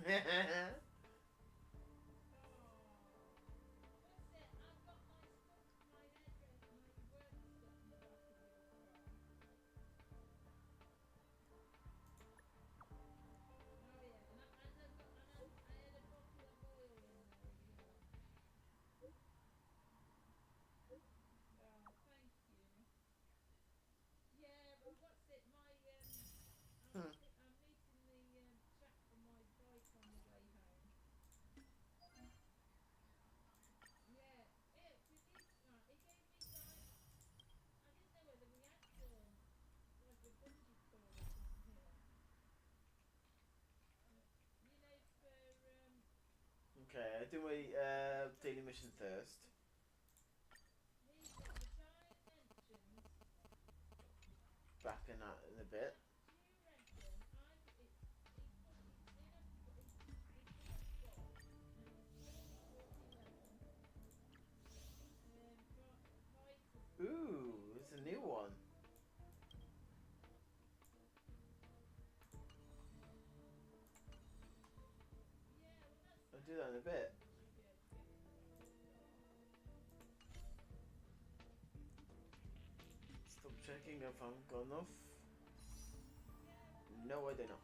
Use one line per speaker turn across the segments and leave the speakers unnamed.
Hmm. Okay, I do my daily mission first. Back in that in a bit. Ooh, it's a new one. I'll do that in a bit. Stop checking if I'm got enough. No, I don't know.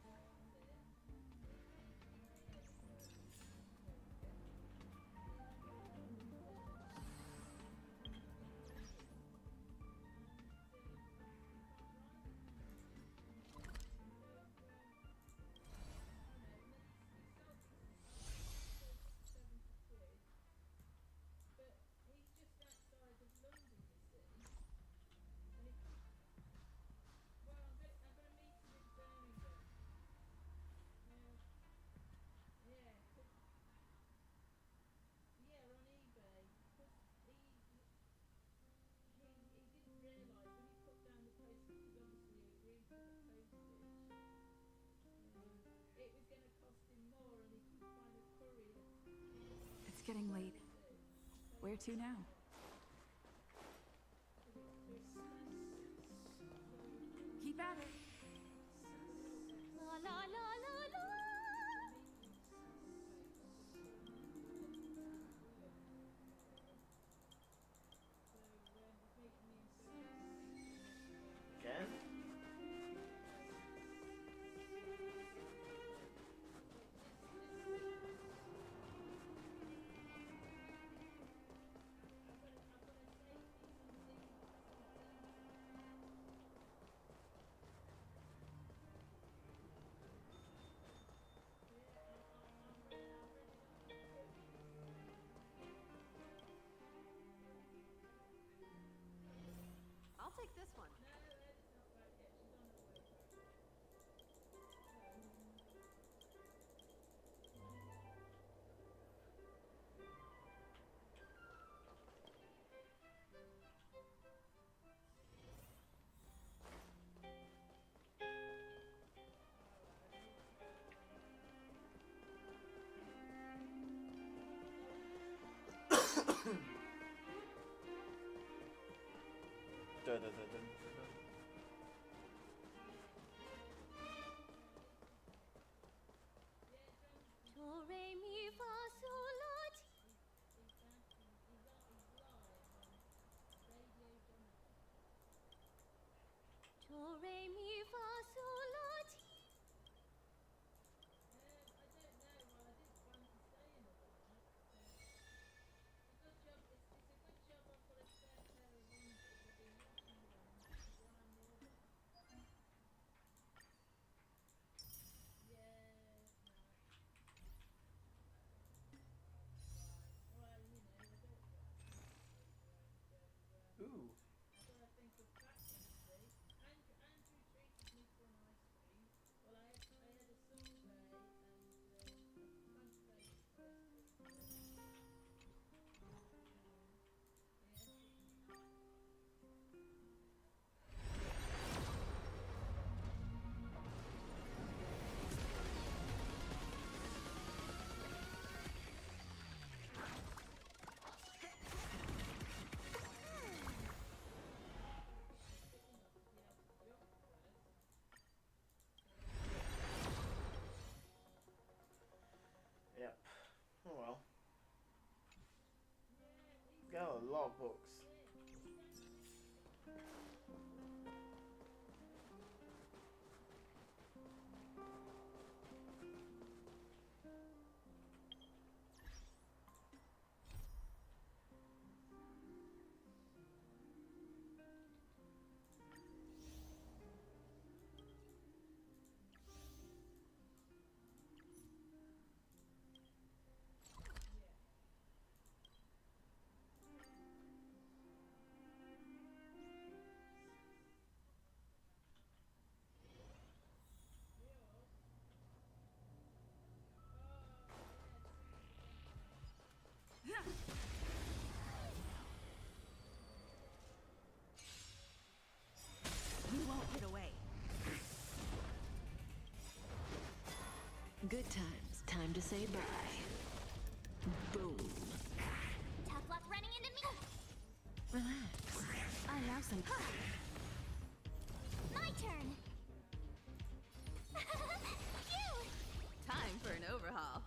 It's getting late. Where to now? Keep at it.
La la la la la.
Again?
I'll take this one.
Dun, dun, dun, dun, dun.
Do re mi fa sol la ti. Do re mi fa sol la ti.
a lot of books.
You won't get away.
Good times. Time to say bye. Boom.
Tough luck running into me.
Relax. I allow some.
My turn. You.
Time for an overhaul.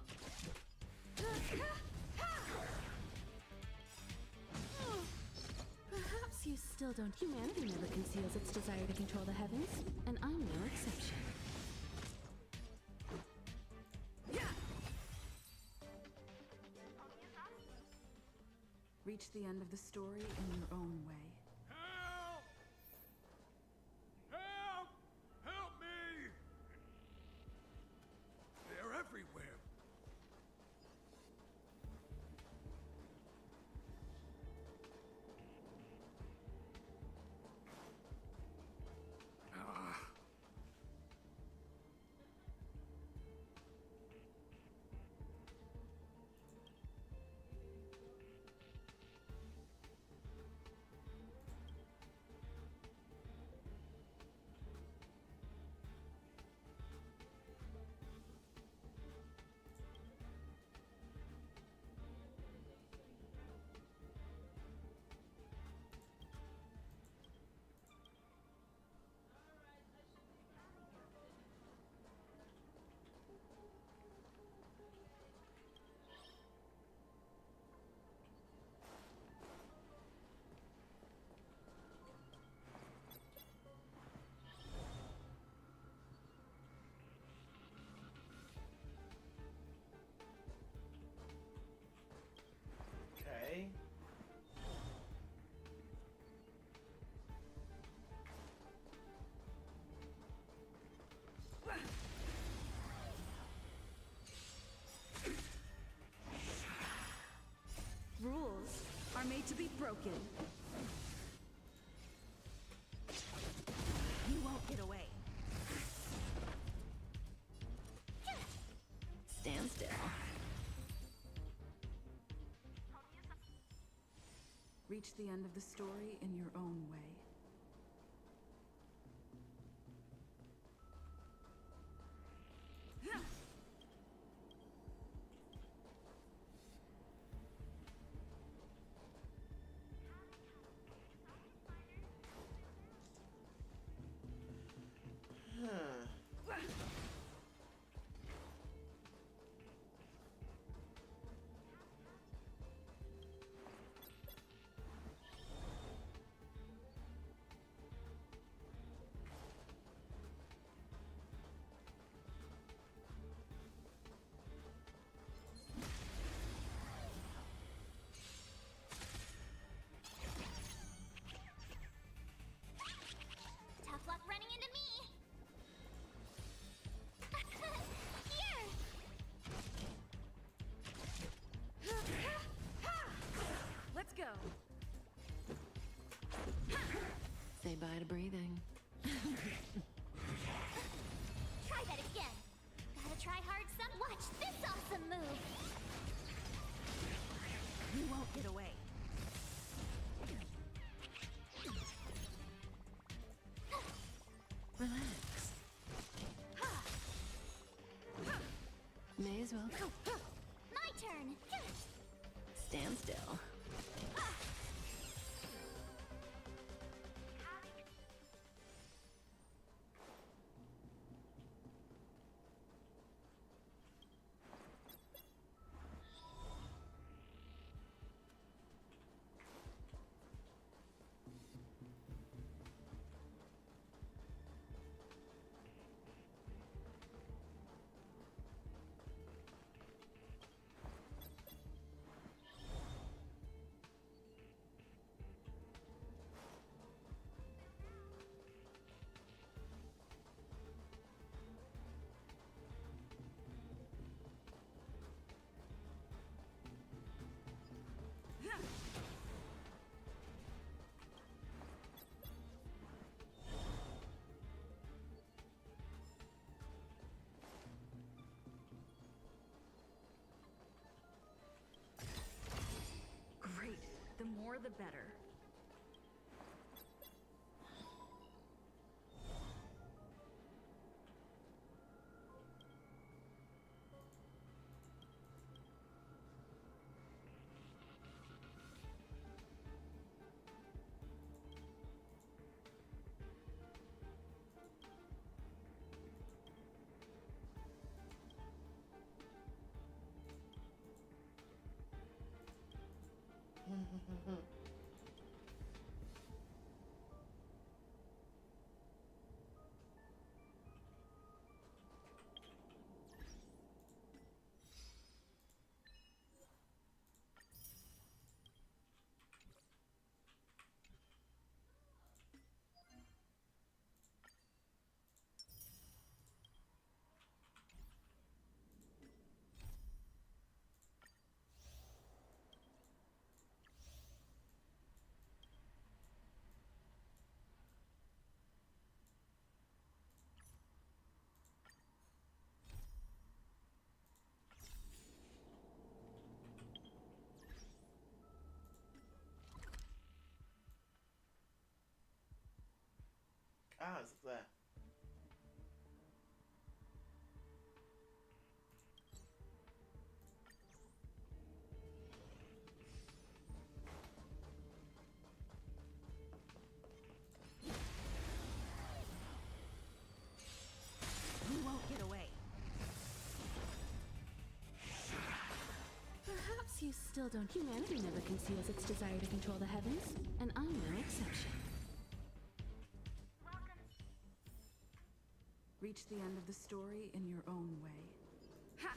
Perhaps you still don't. Humanity never conceals its desire to control the heavens, and I'm no exception.
Reach the end of the story in your own way.
Help! Help! Help me! They're everywhere. Ah.
Okay.
Rules are made to be broken. You won't get away.
Stand still.
Reach the end of the story in your own way.
Tough luck running into me. Here.
Let's go.
Say bye to breathing.
Try that again. Gotta try hard some. Watch this awesome move.
You won't get away.
Relax. May as well.
My turn.
Stand still.
more the better.
Ah, it's up there.
You won't get away.
Perhaps you still don't. Humanity never conceals its desire to control the heavens, and I'm no exception.
Reach the end of the story in your own way. Ha!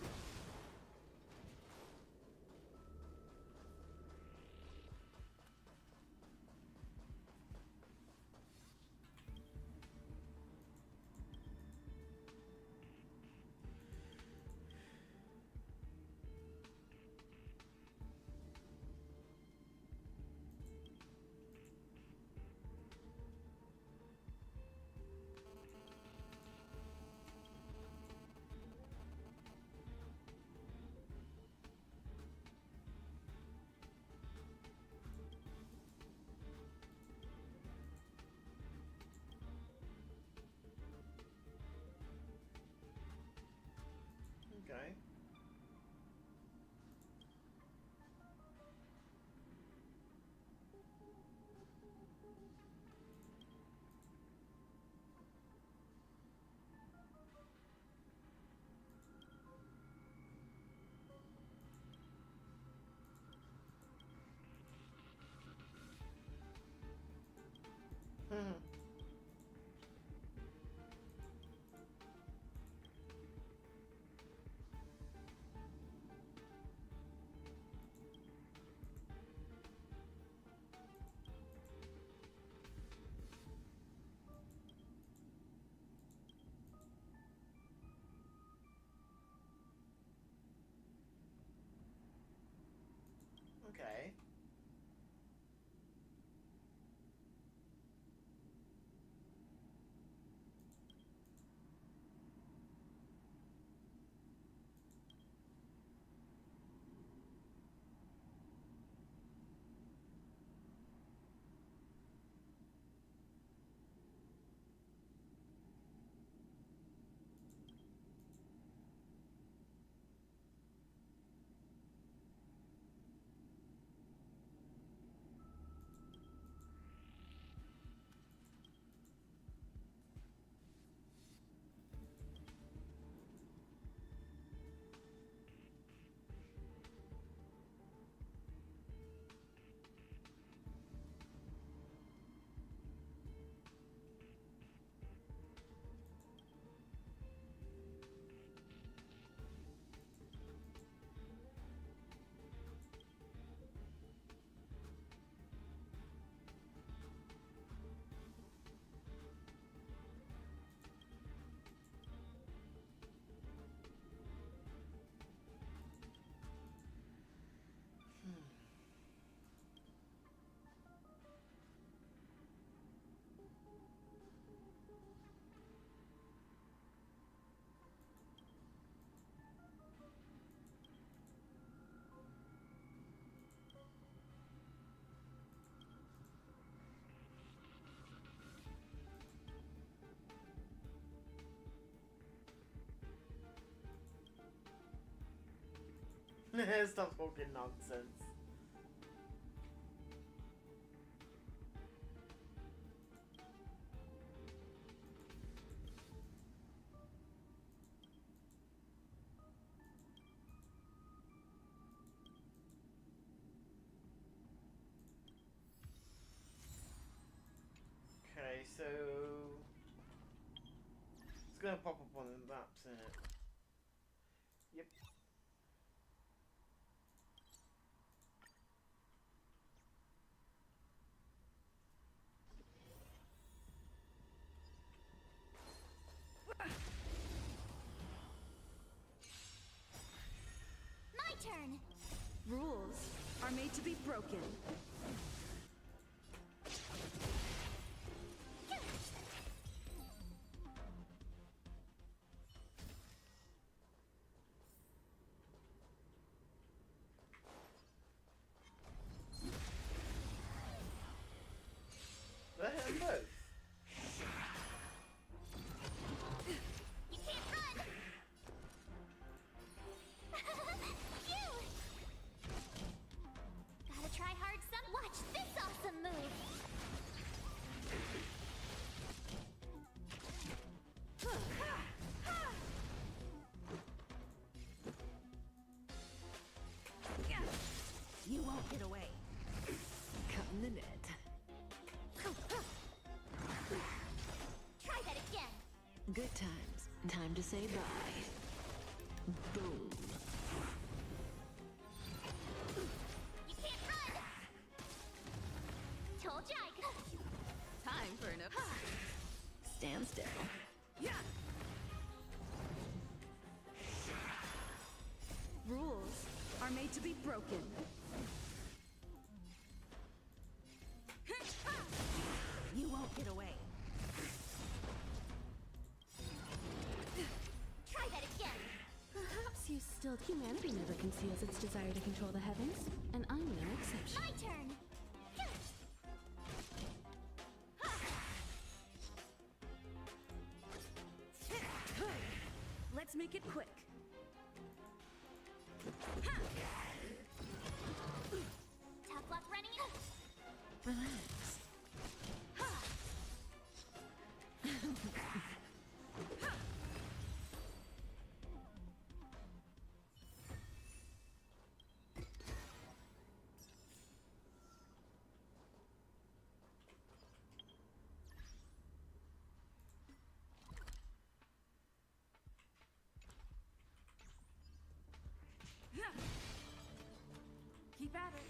Stop talking nonsense. Okay, so it's gonna pop up on the maps, isn't it? Yep.
My turn.
Rules are made to be broken.
Did I hit them both?
You can't run. Phew. Gotta try hard some. Watch this awesome move.
You won't get away. Cut in the net.
Try that again.
Good times. Time to say bye. Boom.
You can't run. Told ya I could.
Time for an
Stand still.
Yeah. Rules are made to be broken. You won't get away.
Try that again.
Perhaps you still. Humanity never conceals its desire to control the heavens, and I'm no exception.
My turn.
Let's make it quick.
Tough luck running it.
Relax.
Keep at it.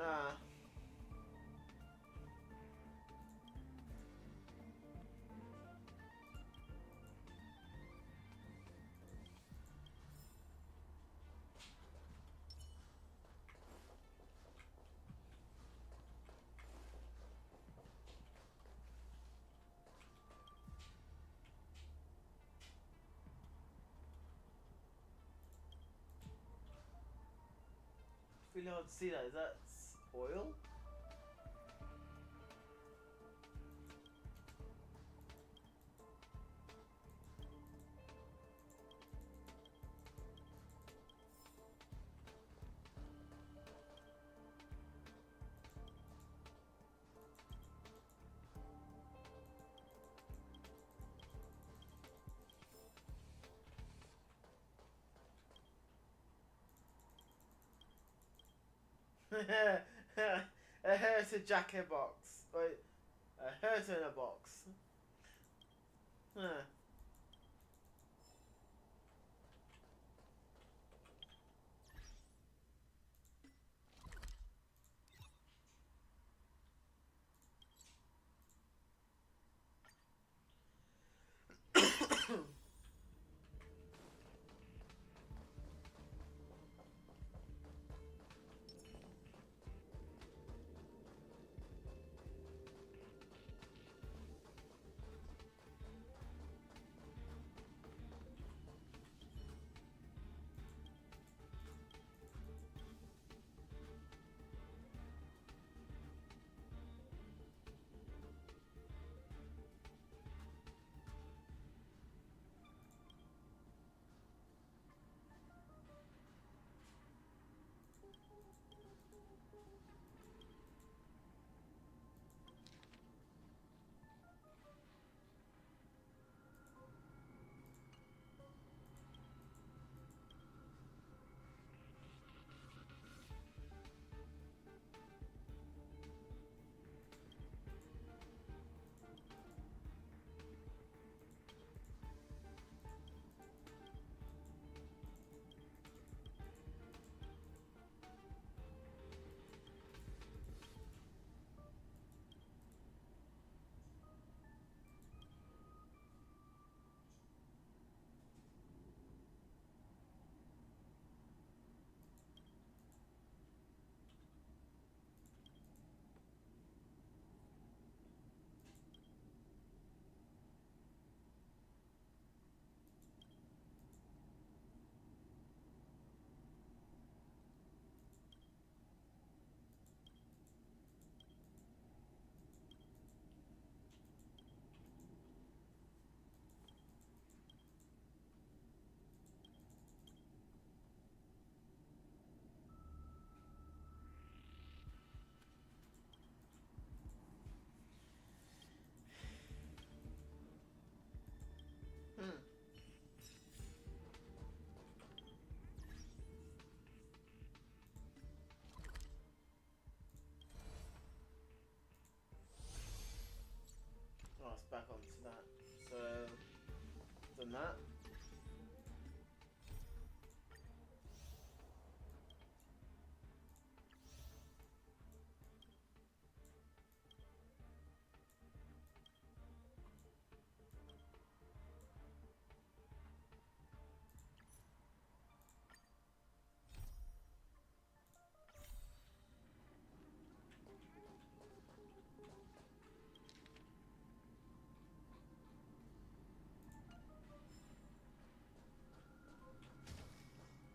Ah. Really hard to see that. Is that oil? A Herta jacket box. Wait, a Herta in a box. Huh. open that.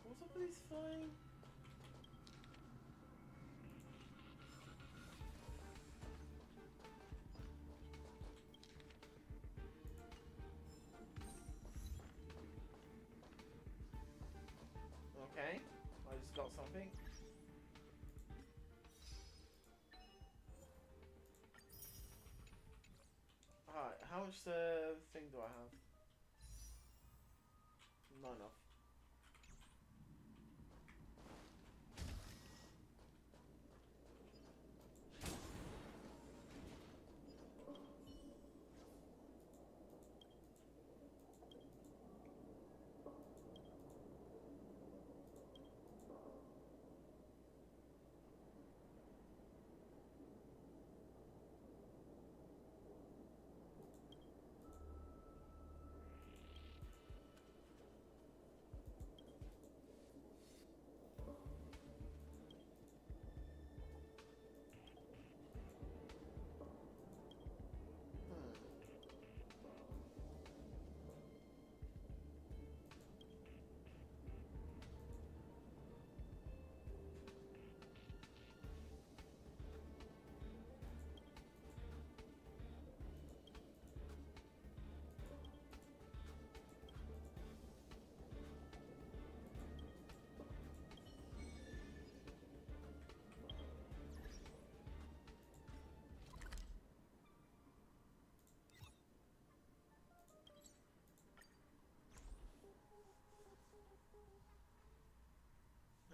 What's up with these flying? Okay, I just got something. Alright, how much thing do I have? Not enough.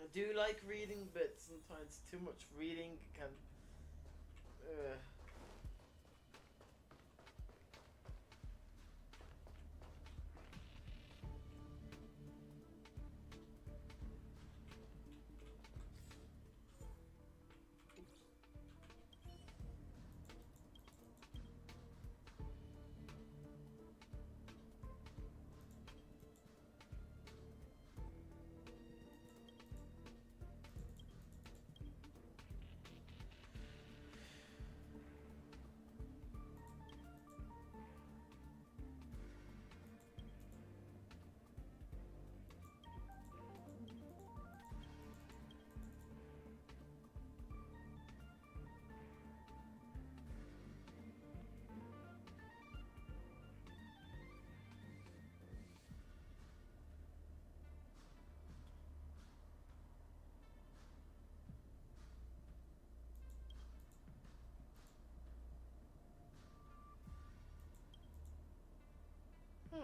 I do like reading, but sometimes too much reading can. Huh.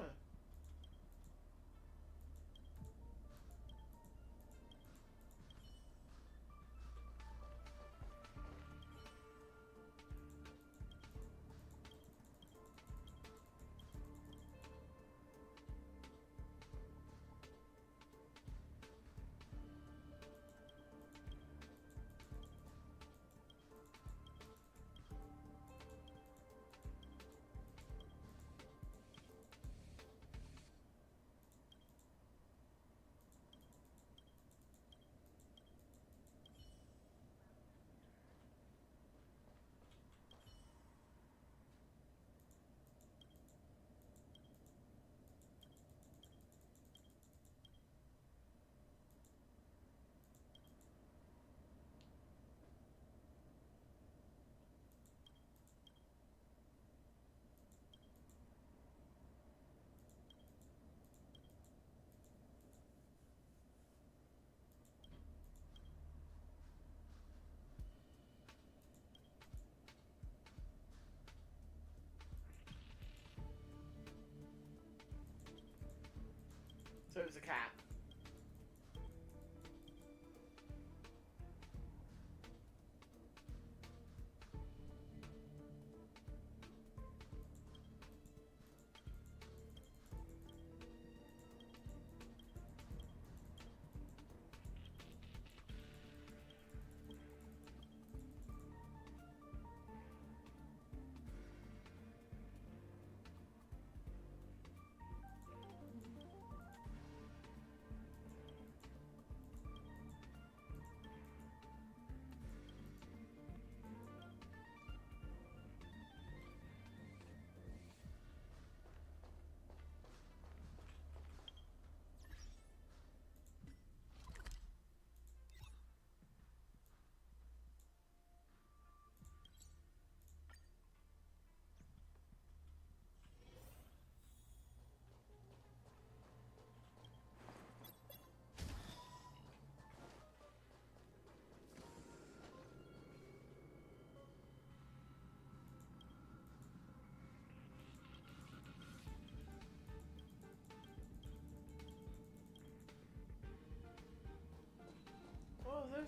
So it was a cat.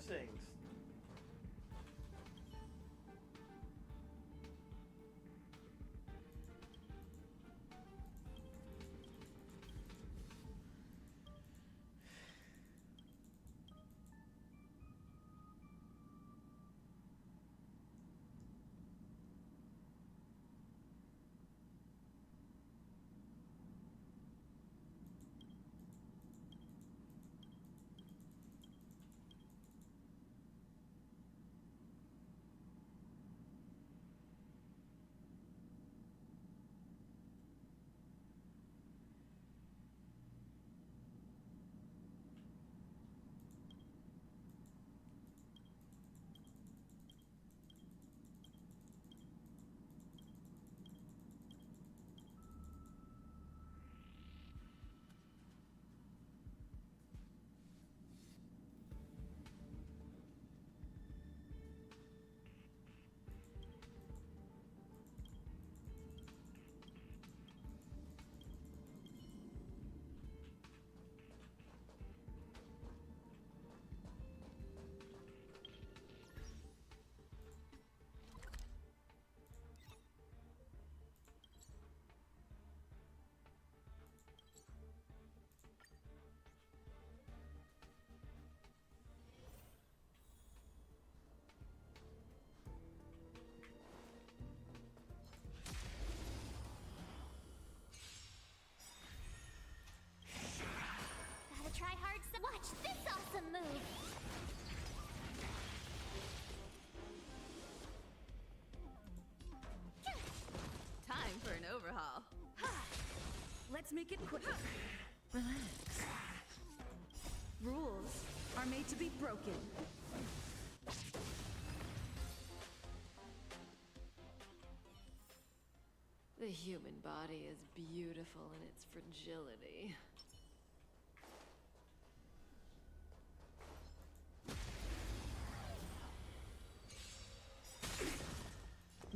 those things?
Gotta try hard some. Watch this awesome move.
Time for an overhaul.
Let's make it quick. Relax. Rules are made to be broken.
The human body is beautiful in its fragility.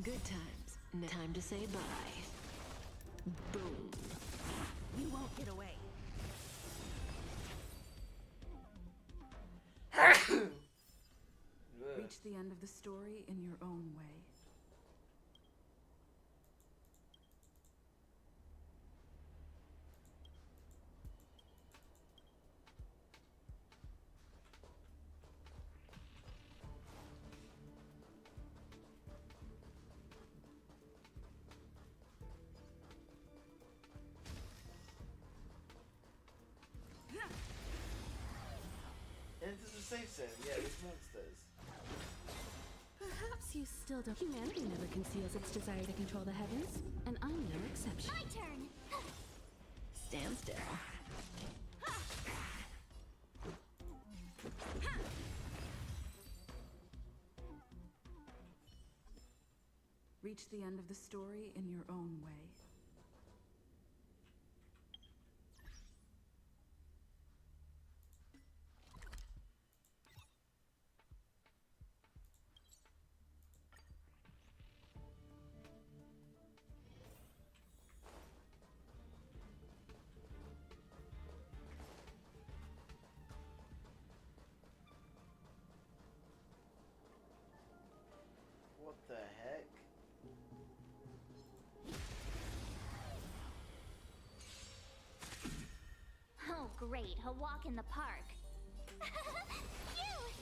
Good times. Time to say bye. Boom.
You won't get away. Reach the end of the story in your own way.
And this is a safe zone. Yeah, there's monsters.
Perhaps you still don't. Humanity never conceals its desire to control the heavens, and I'm no exception.
My turn.
Stand still.
Reach the end of the story in your own way.
What the heck?
Oh, great. A walk in the park. Phew!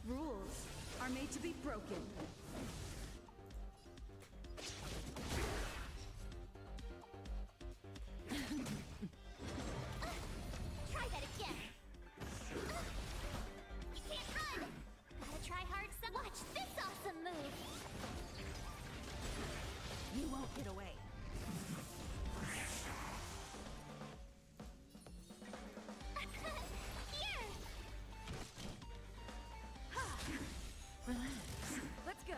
Rules are made to be broken.
Try that again. You can't run. Gotta try hard some. Watch this awesome move.
You won't get away.
Here.
Relax. Let's go.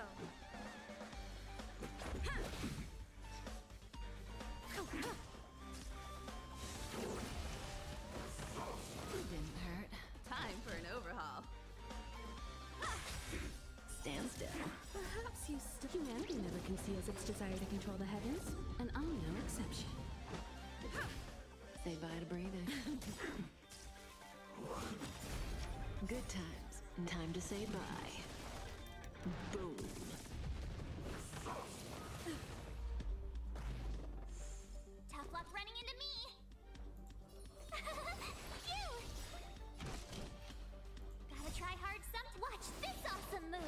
its desire to control the heavens, and I'm no exception.
Say bye to breathing. Good times. Time to say bye. Boom.
Tough luck running into me. Phew! Gotta try hard some. Watch this awesome move.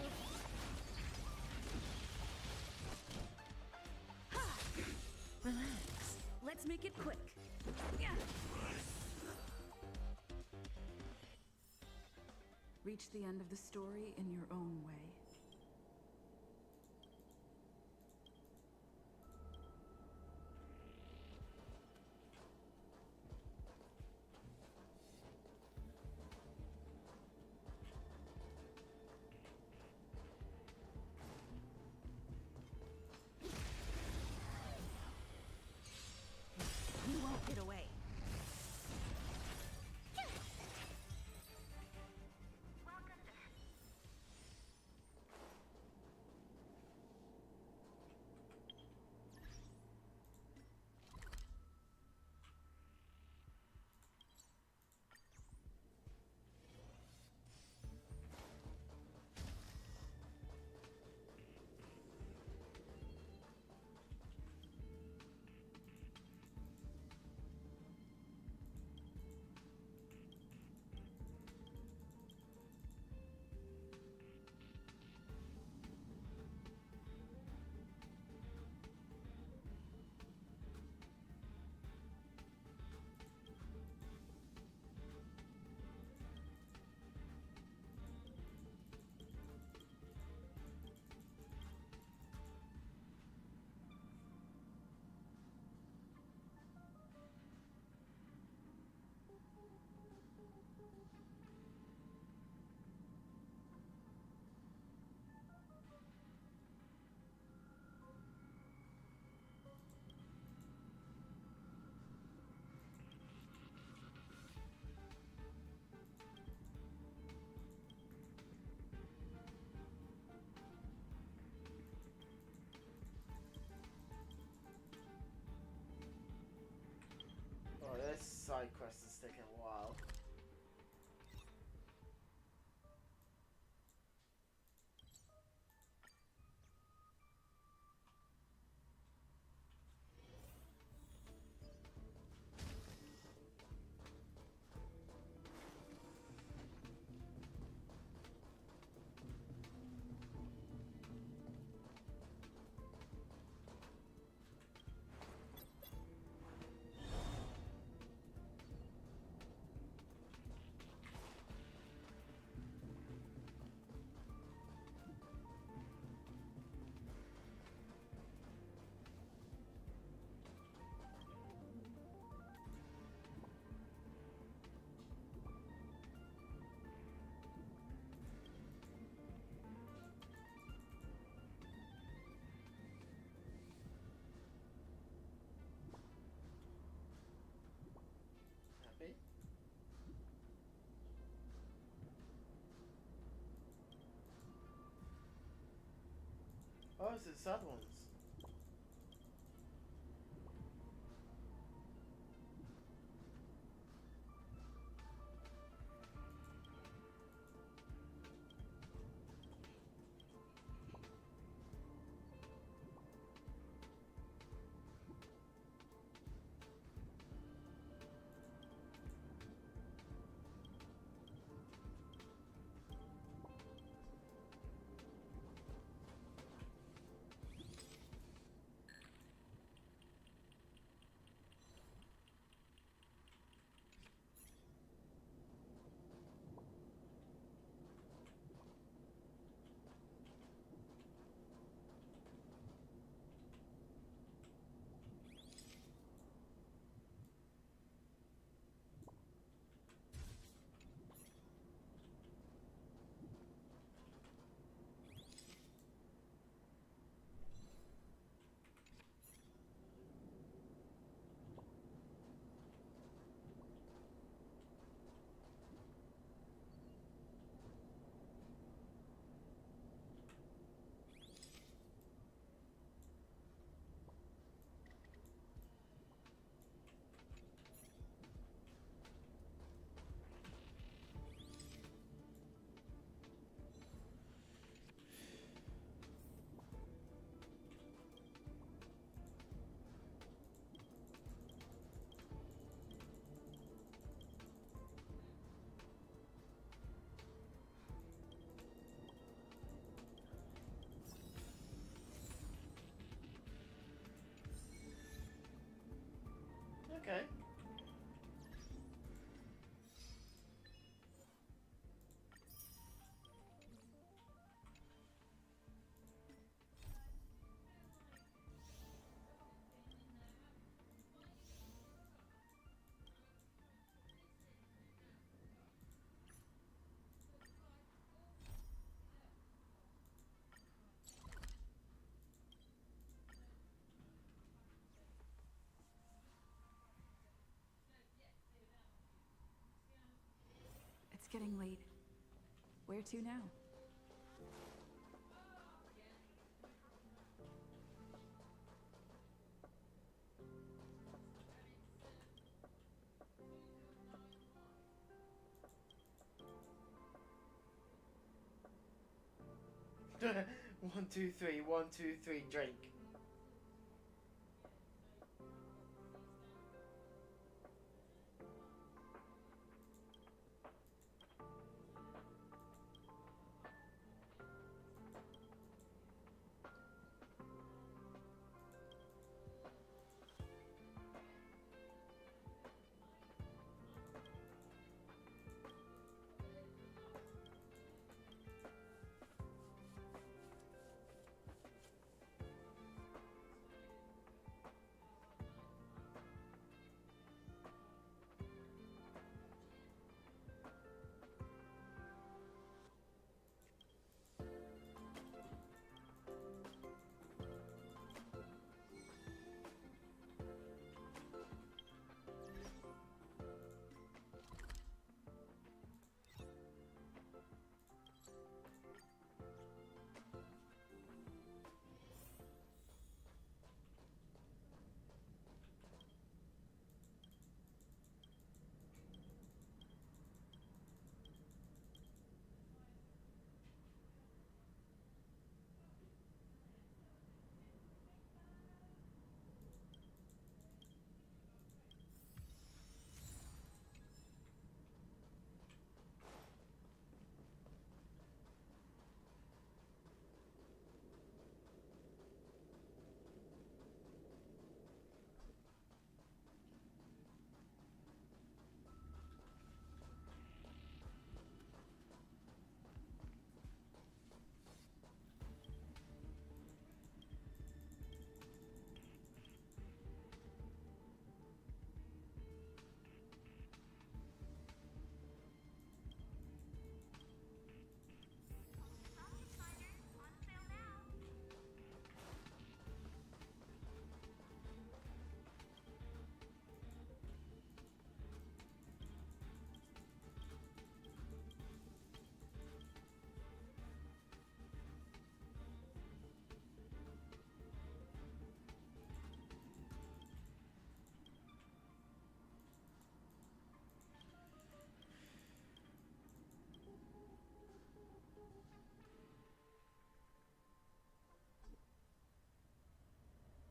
Relax.
Let's make it quick. Yeah. Reach the end of the story in your own way. You won't get away.
Oh, this side quest is taking a while. Happy? Oh, it's the sad ones. Okay.
It's getting late. Where to now?
One, two, three. 1, 2, 3. Drink.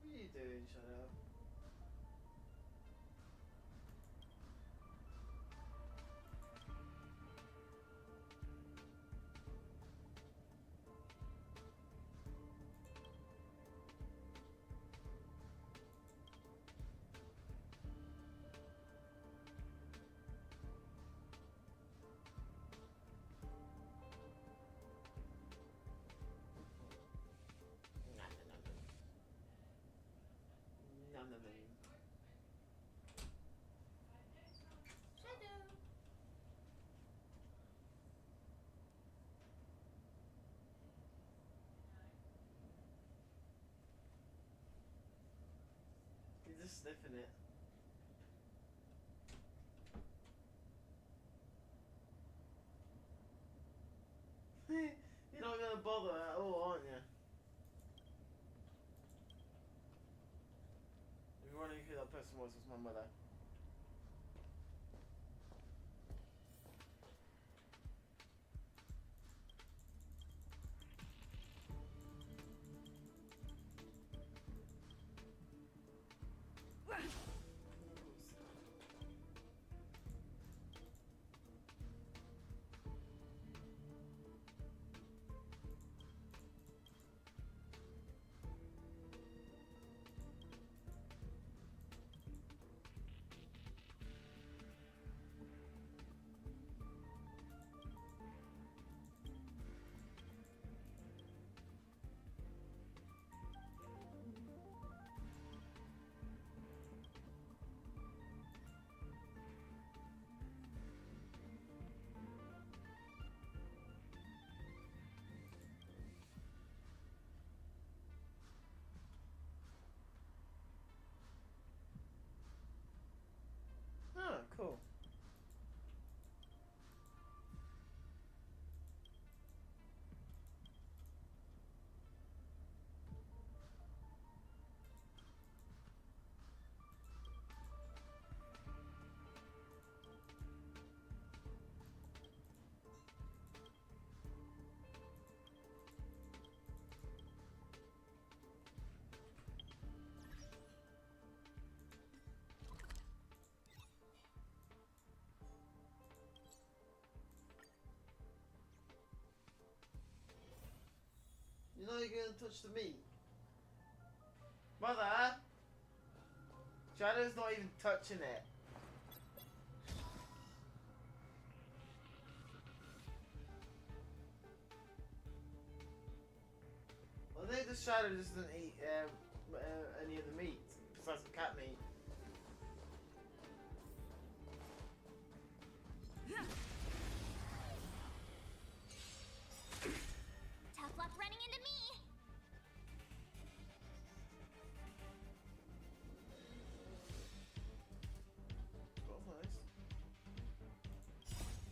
What are you doing, Shadow? No, no, no. He's just sniffing it. You're not gonna bother at all, aren't you? If you're wondering who that person was my mother. touch the meat. Mother! Shadow's not even touching it. I think the Shadow doesn't eat any of the meat, besides the cat meat.
Tough luck running into me.
Oh, nice.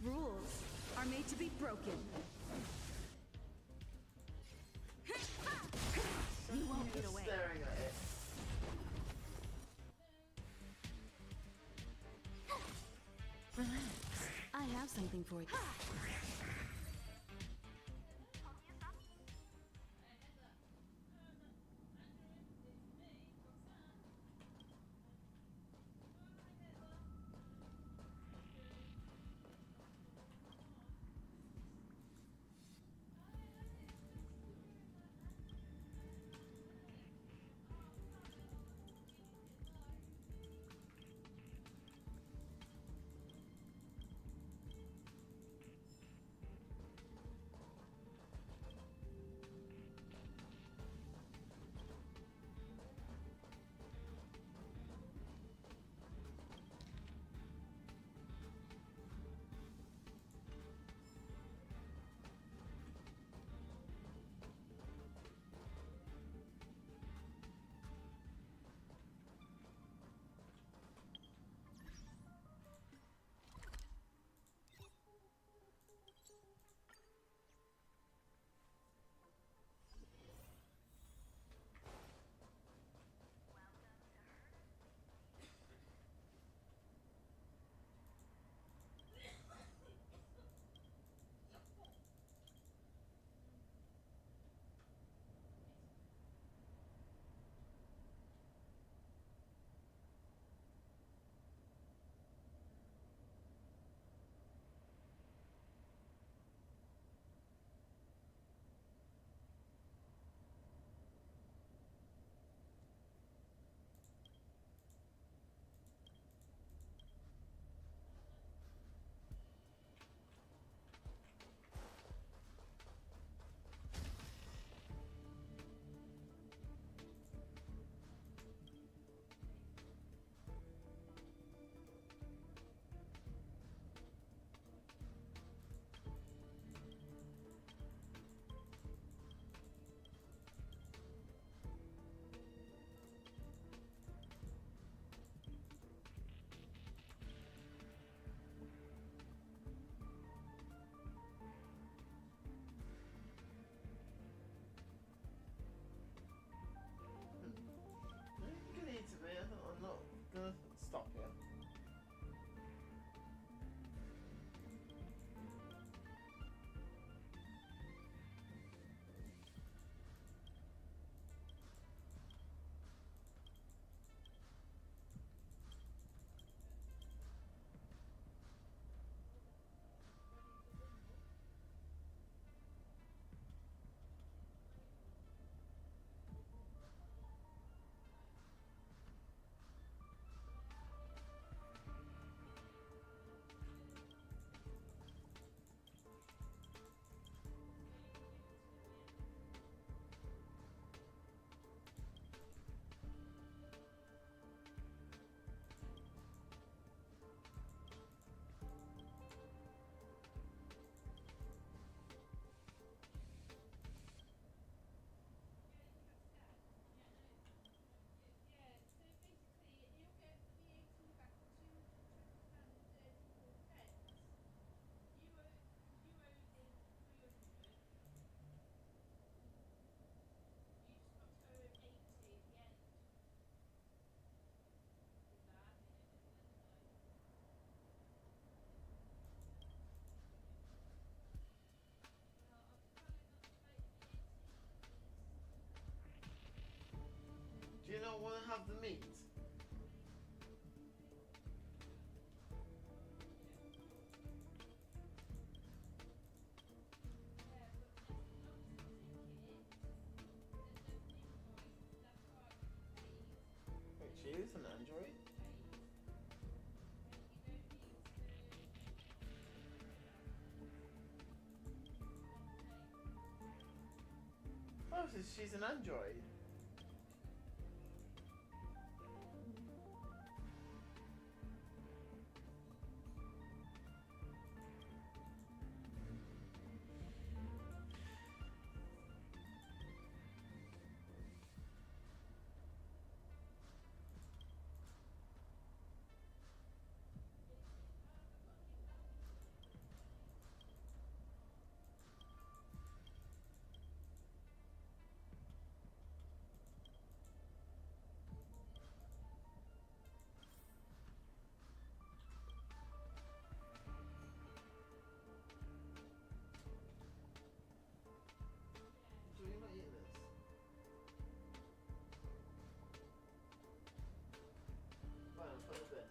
Rules are made to be broken. You won't get
Just
away.
staring at it.
Relax. I have something for you.
You can eat a bit. I'm not gonna stop you. Do you not want to have the meat? Oh, so she's an android. So you're not eating this? Fine, I'll put it in.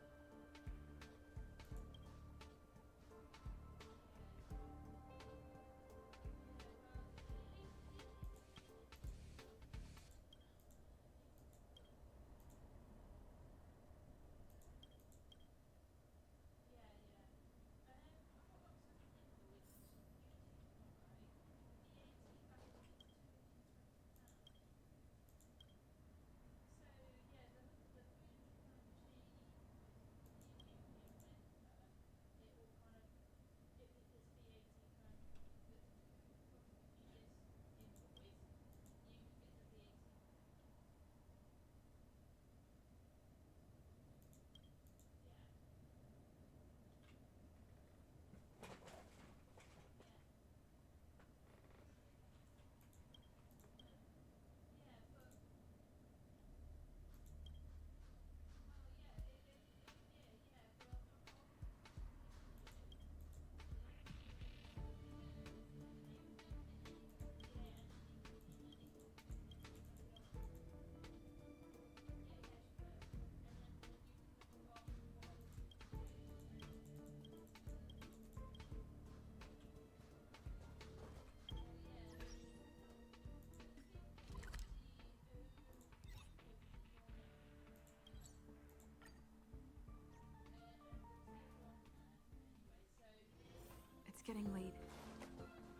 It's getting late.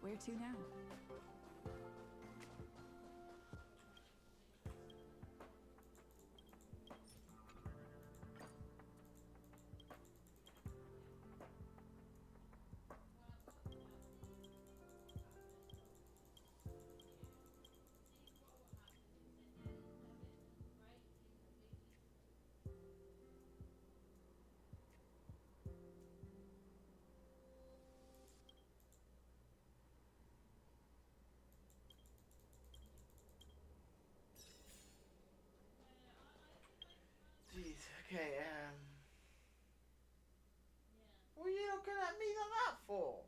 Where to now?
Jeez, okay, what are you looking at me like that for?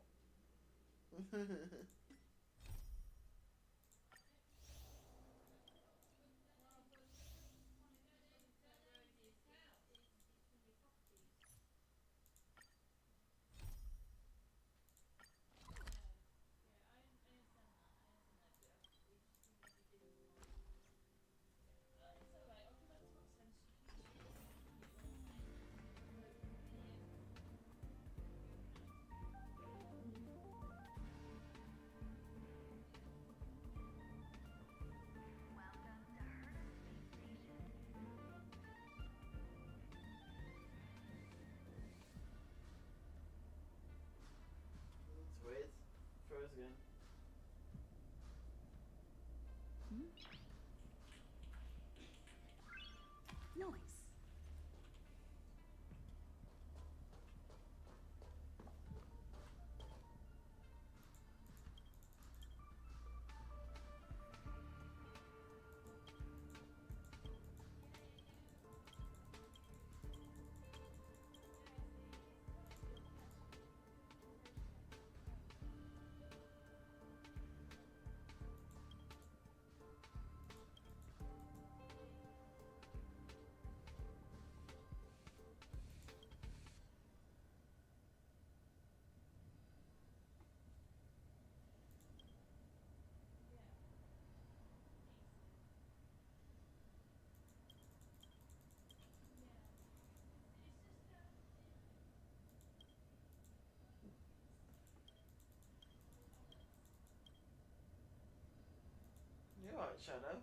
out, Shadow.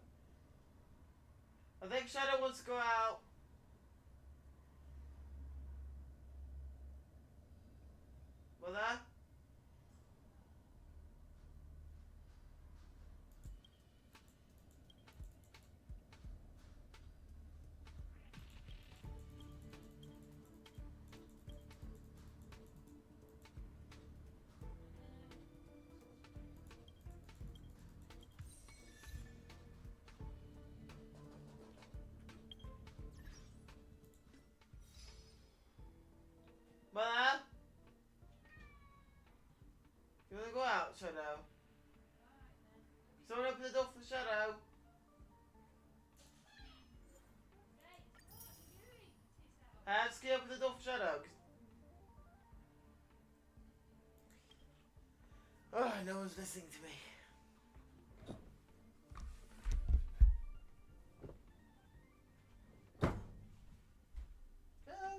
I think Shadow wants to go out. Mother? Mother? You wanna go out, Shadow? Someone open the door for Shadow. Just open the door for Shadow. Oh, no one's listening to me. Hello?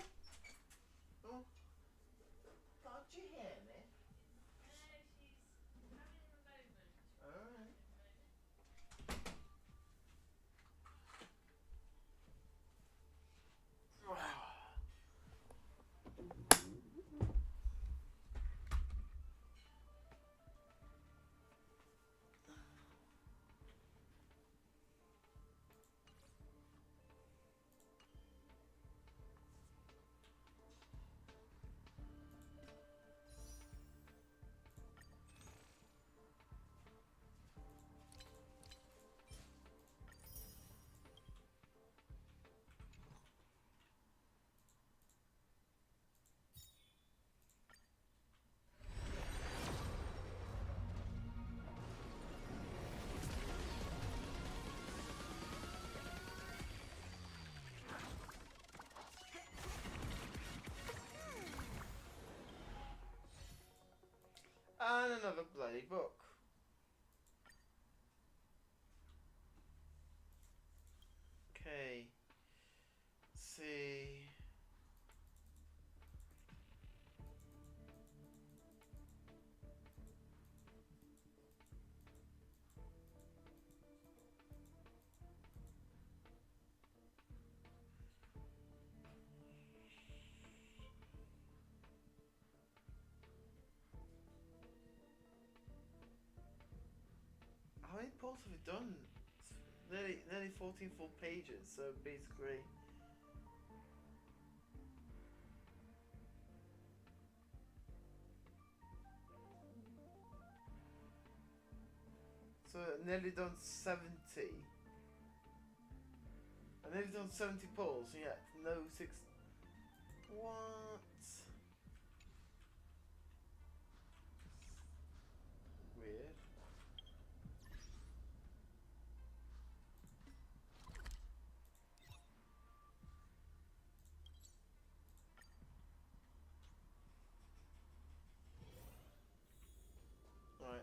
Oh. Can't you hear me? Alright. And another bloody book. Okay. Let's see. How many pulls have we done? It's nearly 14 full pages, so basically. So nearly done 70. I nearly done 70 pulls, and yet no 6. What? Weird. Right.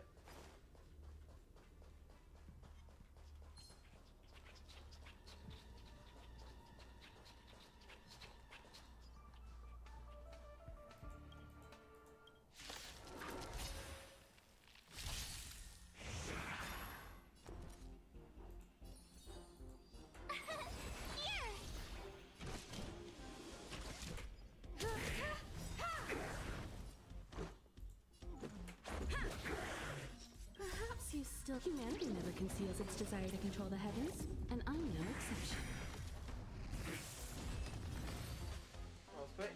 Perhaps you still... Humanity never conceals its desire to control the heavens, and I'm no exception.
That was quick.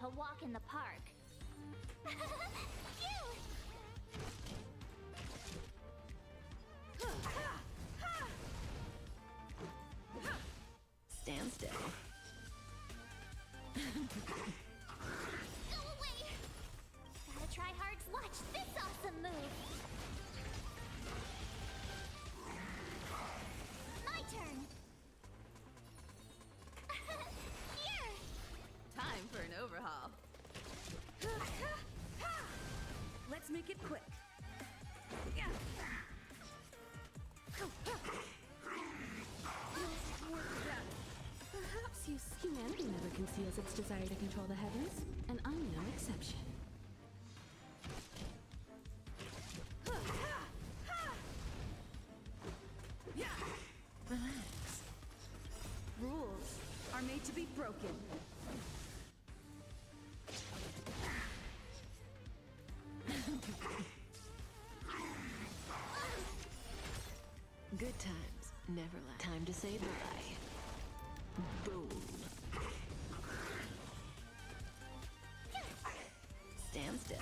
a walk in the park. Phew!
Stand still.
Go away! Gotta try hard. Watch this awesome move! My turn! Here!
Time for an overhaul. Let's make it quick. Perhaps humanity never conceals its desire to control the heavens, and I'm no exception. Relax. Rules are made to be broken.
Good times never last. Time to say bye. Boom. Stand still.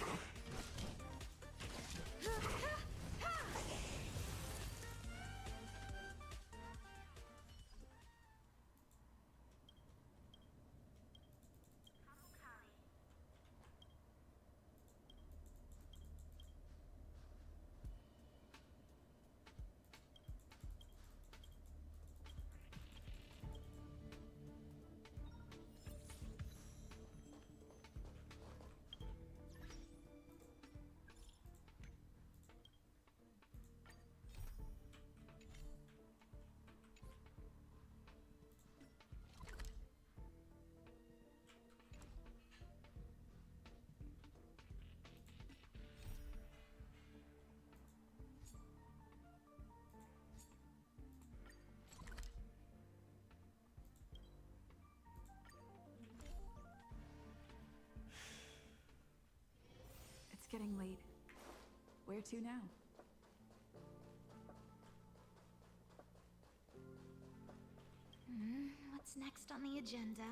It's getting late. Where to now?
What's next on the agenda?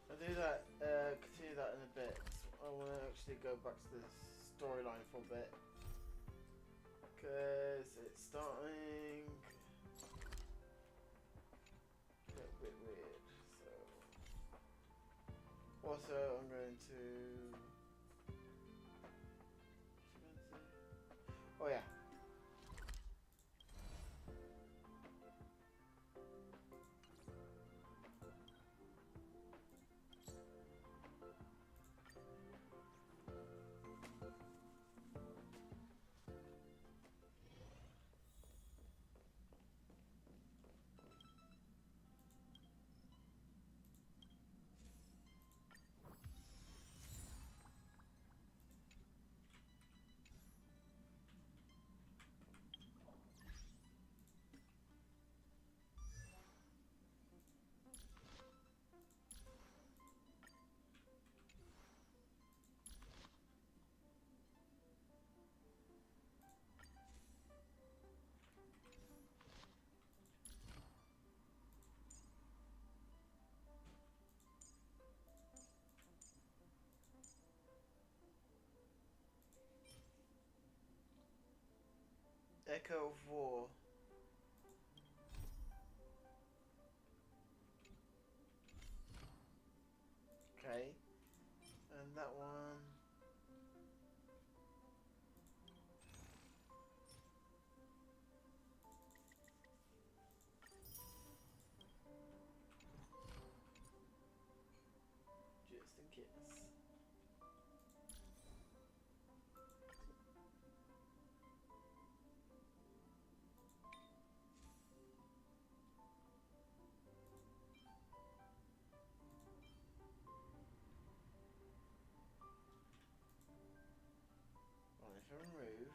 I'll do that, continue that in a bit. I want to actually go back to the storyline for a bit. Because it's starting a little bit weird. So, also I'm going to... Oh yeah. Echo of War. Okay. And that one. Just in case. Right, if I remove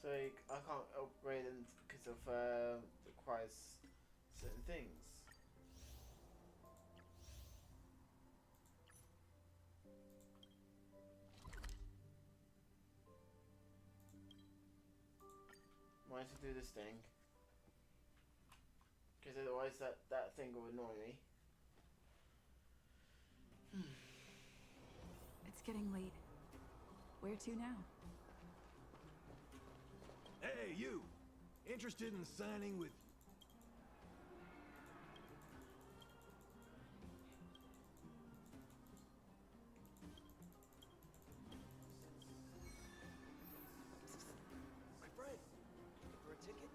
So I can't upgrade them because of requires certain things. Why to do this thing? Because otherwise that thing will annoy me.
It's getting late. Where to now?
Hey, you! Interested in signing with...
My friend, for a ticket?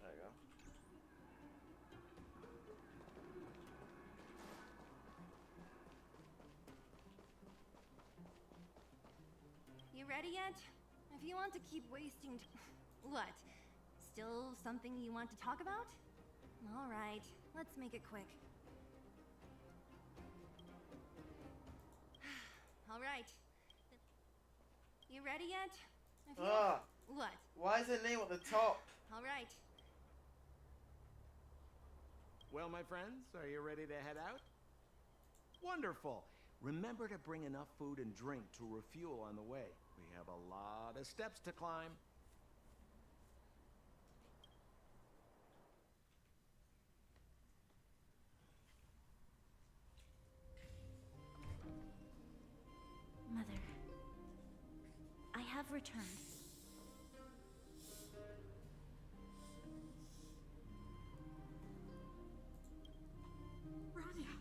There you go.
You ready yet? If you want to keep wasting what? Still something you want to talk about? Alright, let's make it quick. Alright. You ready yet? If you what?
Why is the name at the top?
Alright.
Well, my friends, are you ready to head out? Wonderful. Remember to bring enough food and drink to refuel on the way. We have a lot of steps to climb.
Mother, I have returned.
Bronya,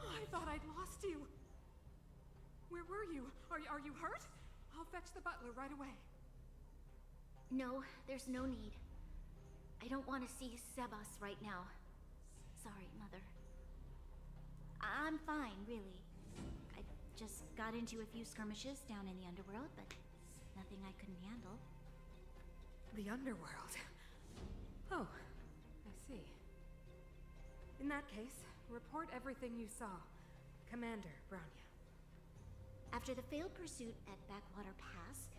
I thought I'd lost you. Where were you? Are you hurt? I'll fetch the butler right away.
No, there's no need. I don't want to see Sebas right now. Sorry, Mother. I'm fine, really. I just got into a few skirmishes down in the underworld, but nothing I couldn't handle.
The underworld. Oh, I see. In that case, report everything you saw. Commander Bronya.
After the failed pursuit at Backwater Pass,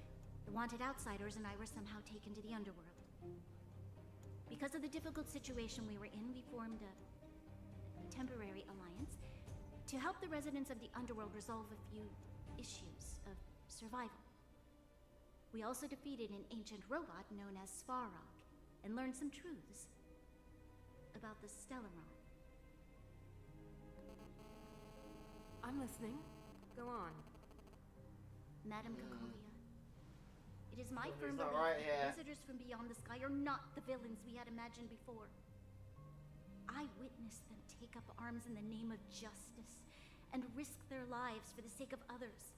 the wanted outsiders and I were somehow taken to the underworld. Because of the difficult situation we were in, we formed a temporary alliance to help the residents of the underworld resolve a few issues of survival. We also defeated an ancient robot known as Svarog and learned some truths about the Stellaron.
I'm listening. Go on.
Madam Cacolia, it is my
Something's
firm
not
belief
right
that
here.
visitors from beyond the sky are not the villains we had imagined before. I witnessed them take up arms in the name of justice and risk their lives for the sake of others.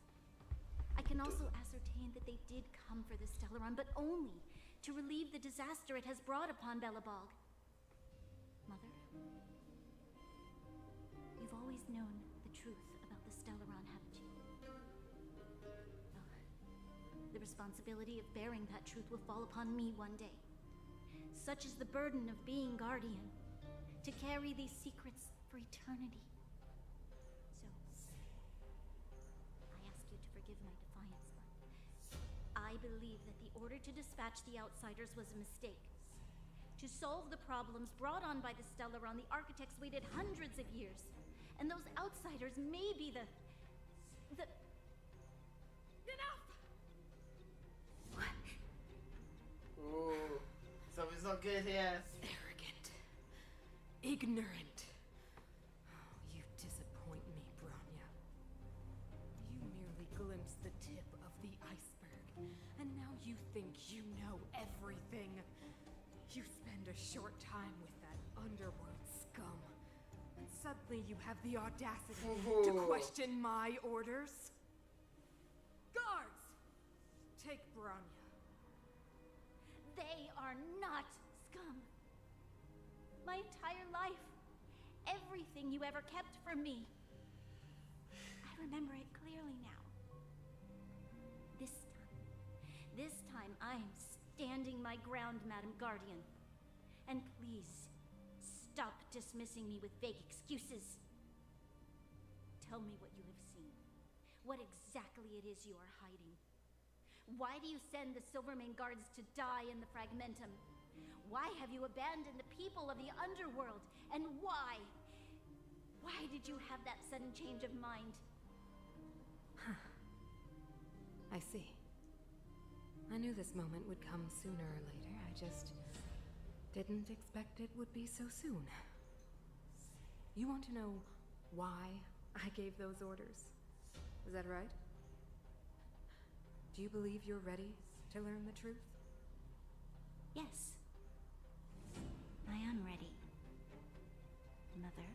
I can also ascertain that they did come for the Stellaron, but only to relieve the disaster it has brought upon Belobog. Mother, you've always known the truth about the Stellaron, haven't you? The responsibility of bearing that truth will fall upon me one day. Such is the burden of being Guardian, to carry these secrets for eternity. So, I ask you to forgive my defiance, but I believe that the order to dispatch the Outsiders was a mistake. To solve the problems brought on by the Stellaron, the architects waited hundreds of years. And those Outsiders may be the...
Enough!
Ooh, something's not good here.
Arrogant. Ignorant. Oh, you disappoint me, Bronya. You merely glimpsed the tip of the iceberg, and now you think you know everything. You spend a short time with that underworld scum, and suddenly you have the audacity to question my orders? Guards! Take Bronya.
They are not scum. my entire life. Everything you ever kept from me. I remember it clearly now. This time I am standing my ground, Madam Guardian. And please, stop dismissing me with vague excuses. Tell me what you have seen. What exactly it is you are hiding. Why do you send the Silvermane guards to die in the Fragmentum? Why have you abandoned the people of the underworld? And why? Why did you have that sudden change of mind?
I see. I knew this moment would come sooner or later. I just didn't expect it would be so soon. You want to know why I gave those orders? Is that right? Do you believe you're ready to learn the truth?
Yes. I am ready, Mother.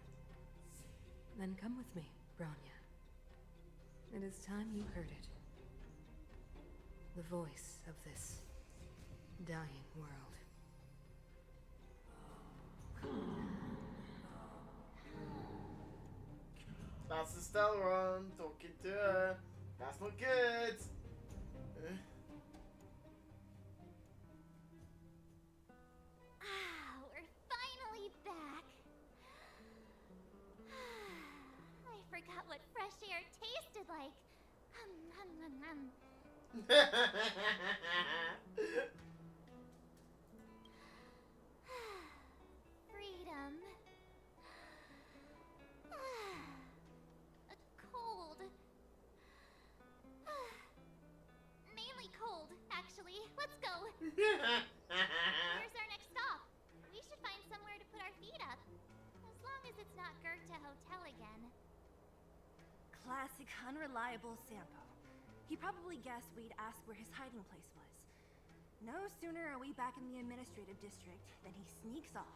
Then come with me, Bronya. It is time you heard it. The voice of this dying world.
That's the Stellaron talking to her. That's not good.
We're finally back. I forgot what fresh air tasted like. Freedom. Cold. Mainly cold, actually. Let's go. Where's our next stop? We should find somewhere to put our feet up. As long as it's not Goethe Hotel again.
Classic unreliable Sampo. He probably guessed we'd ask where his hiding place was. No sooner are we back in the administrative district than he sneaks off.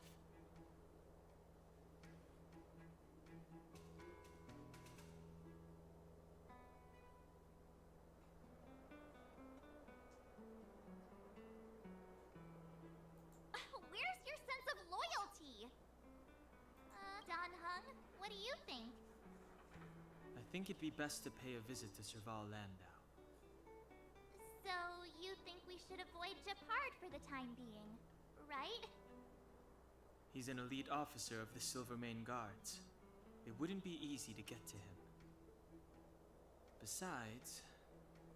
Where's your sense of loyalty? Dan Heng, what do you think?
I think it'd be best to pay a visit to Serval Landau.
So, you think we should avoid Gepard for the time being, right?
He's an elite officer of the Silvermane Guards. It wouldn't be easy to get to him. Besides,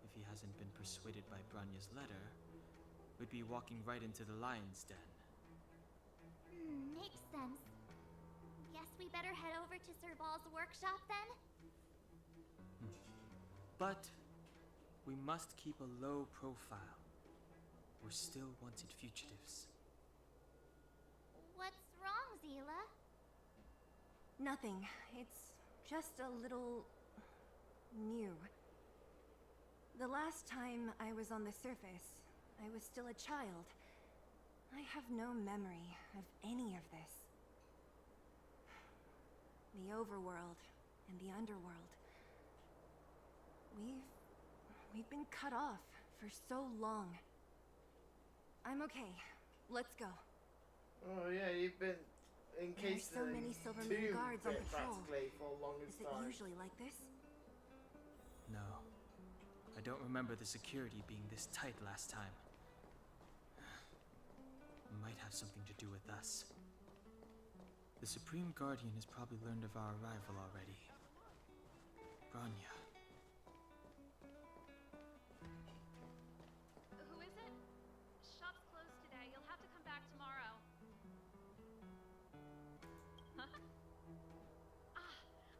if he hasn't been persuaded by Branya's letter, we'd be walking right into the Lion's Den.
Makes sense. Guess we better head over to Serval's workshop then?
But we must keep a low profile. We're still wanted fugitives.
What's wrong, Zila?
Nothing. It's just a little new. The last time I was on the surface, I was still a child. I have no memory of any of this. The overworld and the underworld. We've been cut off for so long. I'm okay. Let's go.
Oh yeah, you've been encased
There are so
in
many
a
Silvermane
tomb
guards on patrol.
practically for the longest
Is it
time.
usually like this?
No. I don't remember the security being this tight last time. It might have something to do with us. The Supreme Guardian has probably learned of our arrival already. Bronya.
Who is it? Shop's closed today. You'll have to come back tomorrow.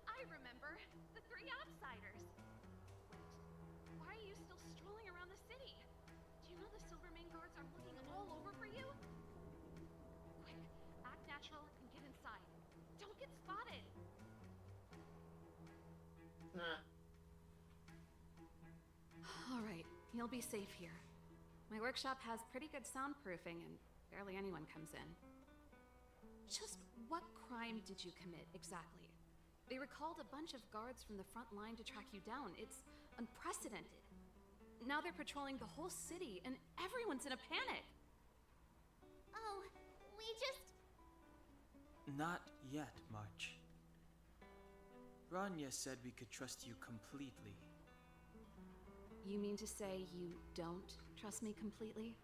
I remember. The three outsiders. Wait, why are you still strolling around the city? Do you know the Silvermane guards are looking all over for you? Quick, act natural and get inside. Don't get spotted.
Nah.
All right, you'll be safe here. My workshop has pretty good soundproofing and barely anyone comes in. Just what crime did you commit exactly? They recalled a bunch of guards from the front line to track you down. It's unprecedented. Now they're patrolling the whole city and everyone's in a panic.
Oh, we just...
Not yet, March. Bronya said we could trust you completely.
You mean to say you don't trust me completely?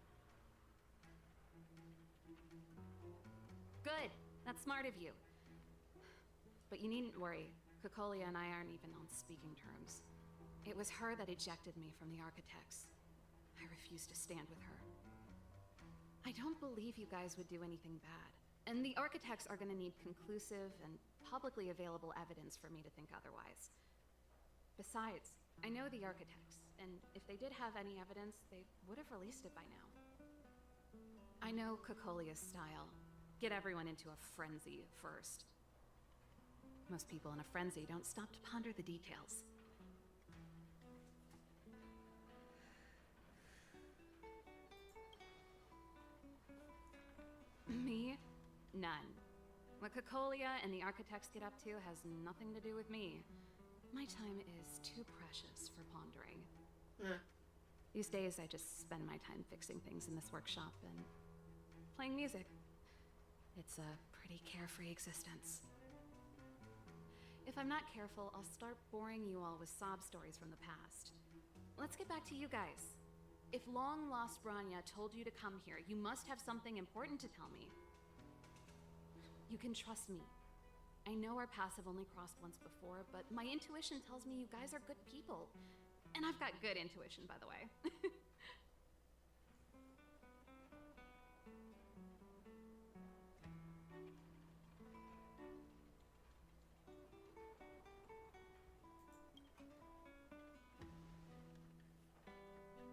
Good. That's smart of you. But you needn't worry. Cocolia and I aren't even on speaking terms. It was her that ejected me from the Architects. I refused to stand with her. I don't believe you guys would do anything bad. And the Architects are gonna need conclusive and publicly available evidence for me to think otherwise. Besides, I know the Architects, and if they did have any evidence, they would have released it by now. I know Cocolia's style. Get everyone into a frenzy first. Most people in a frenzy don't stop to ponder the details. Me? None. What Cocolia and the Architects get up to has nothing to do with me. My time is too precious for pondering.
Yeah.
These days, I just spend my time fixing things in this workshop and playing music. It's a pretty carefree existence. If I'm not careful, I'll start boring you all with sob stories from the past. Let's get back to you guys. If long-lost Bronya told you to come here, you must have something important to tell me. You can trust me. I know our paths have only crossed once before, but my intuition tells me you guys are good people. And I've got good intuition, by the way.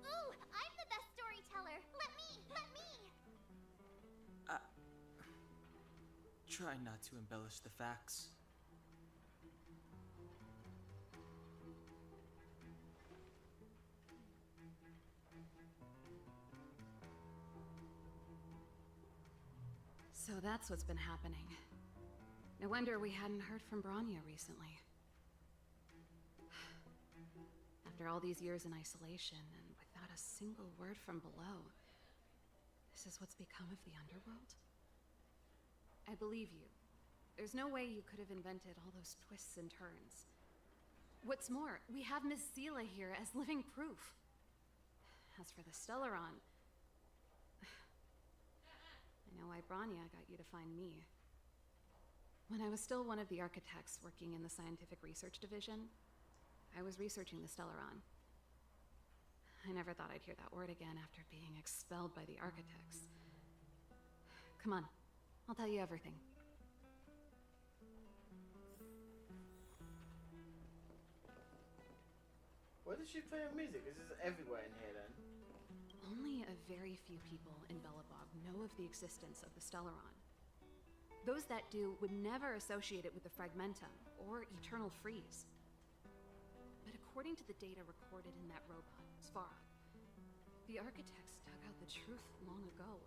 Ooh, I'm the best storyteller. Let me.
Try not to embellish the facts.
So that's what's been happening. No wonder we hadn't heard from Bronya recently. After all these years in isolation and without a single word from below, this is what's become of the underworld? I believe you. There's no way you could have invented all those twists and turns. What's more, we have Miss Seele here as living proof. As for the Stellaron, I know why Bronya got you to find me. When I was still one of the Architects working in the Scientific Research Division, I was researching the Stellaron. I never thought I'd hear that word again after being expelled by the Architects. Come on, I'll tell you everything.
Why does she play her music? This is everywhere in here then.
Only a very few people in Belobog know of the existence of the Stellaron. Those that do would never associate it with the Fragmentum or Eternal Freeze. But according to the data recorded in that robot, Svarog, the Architects dug out the truth long ago.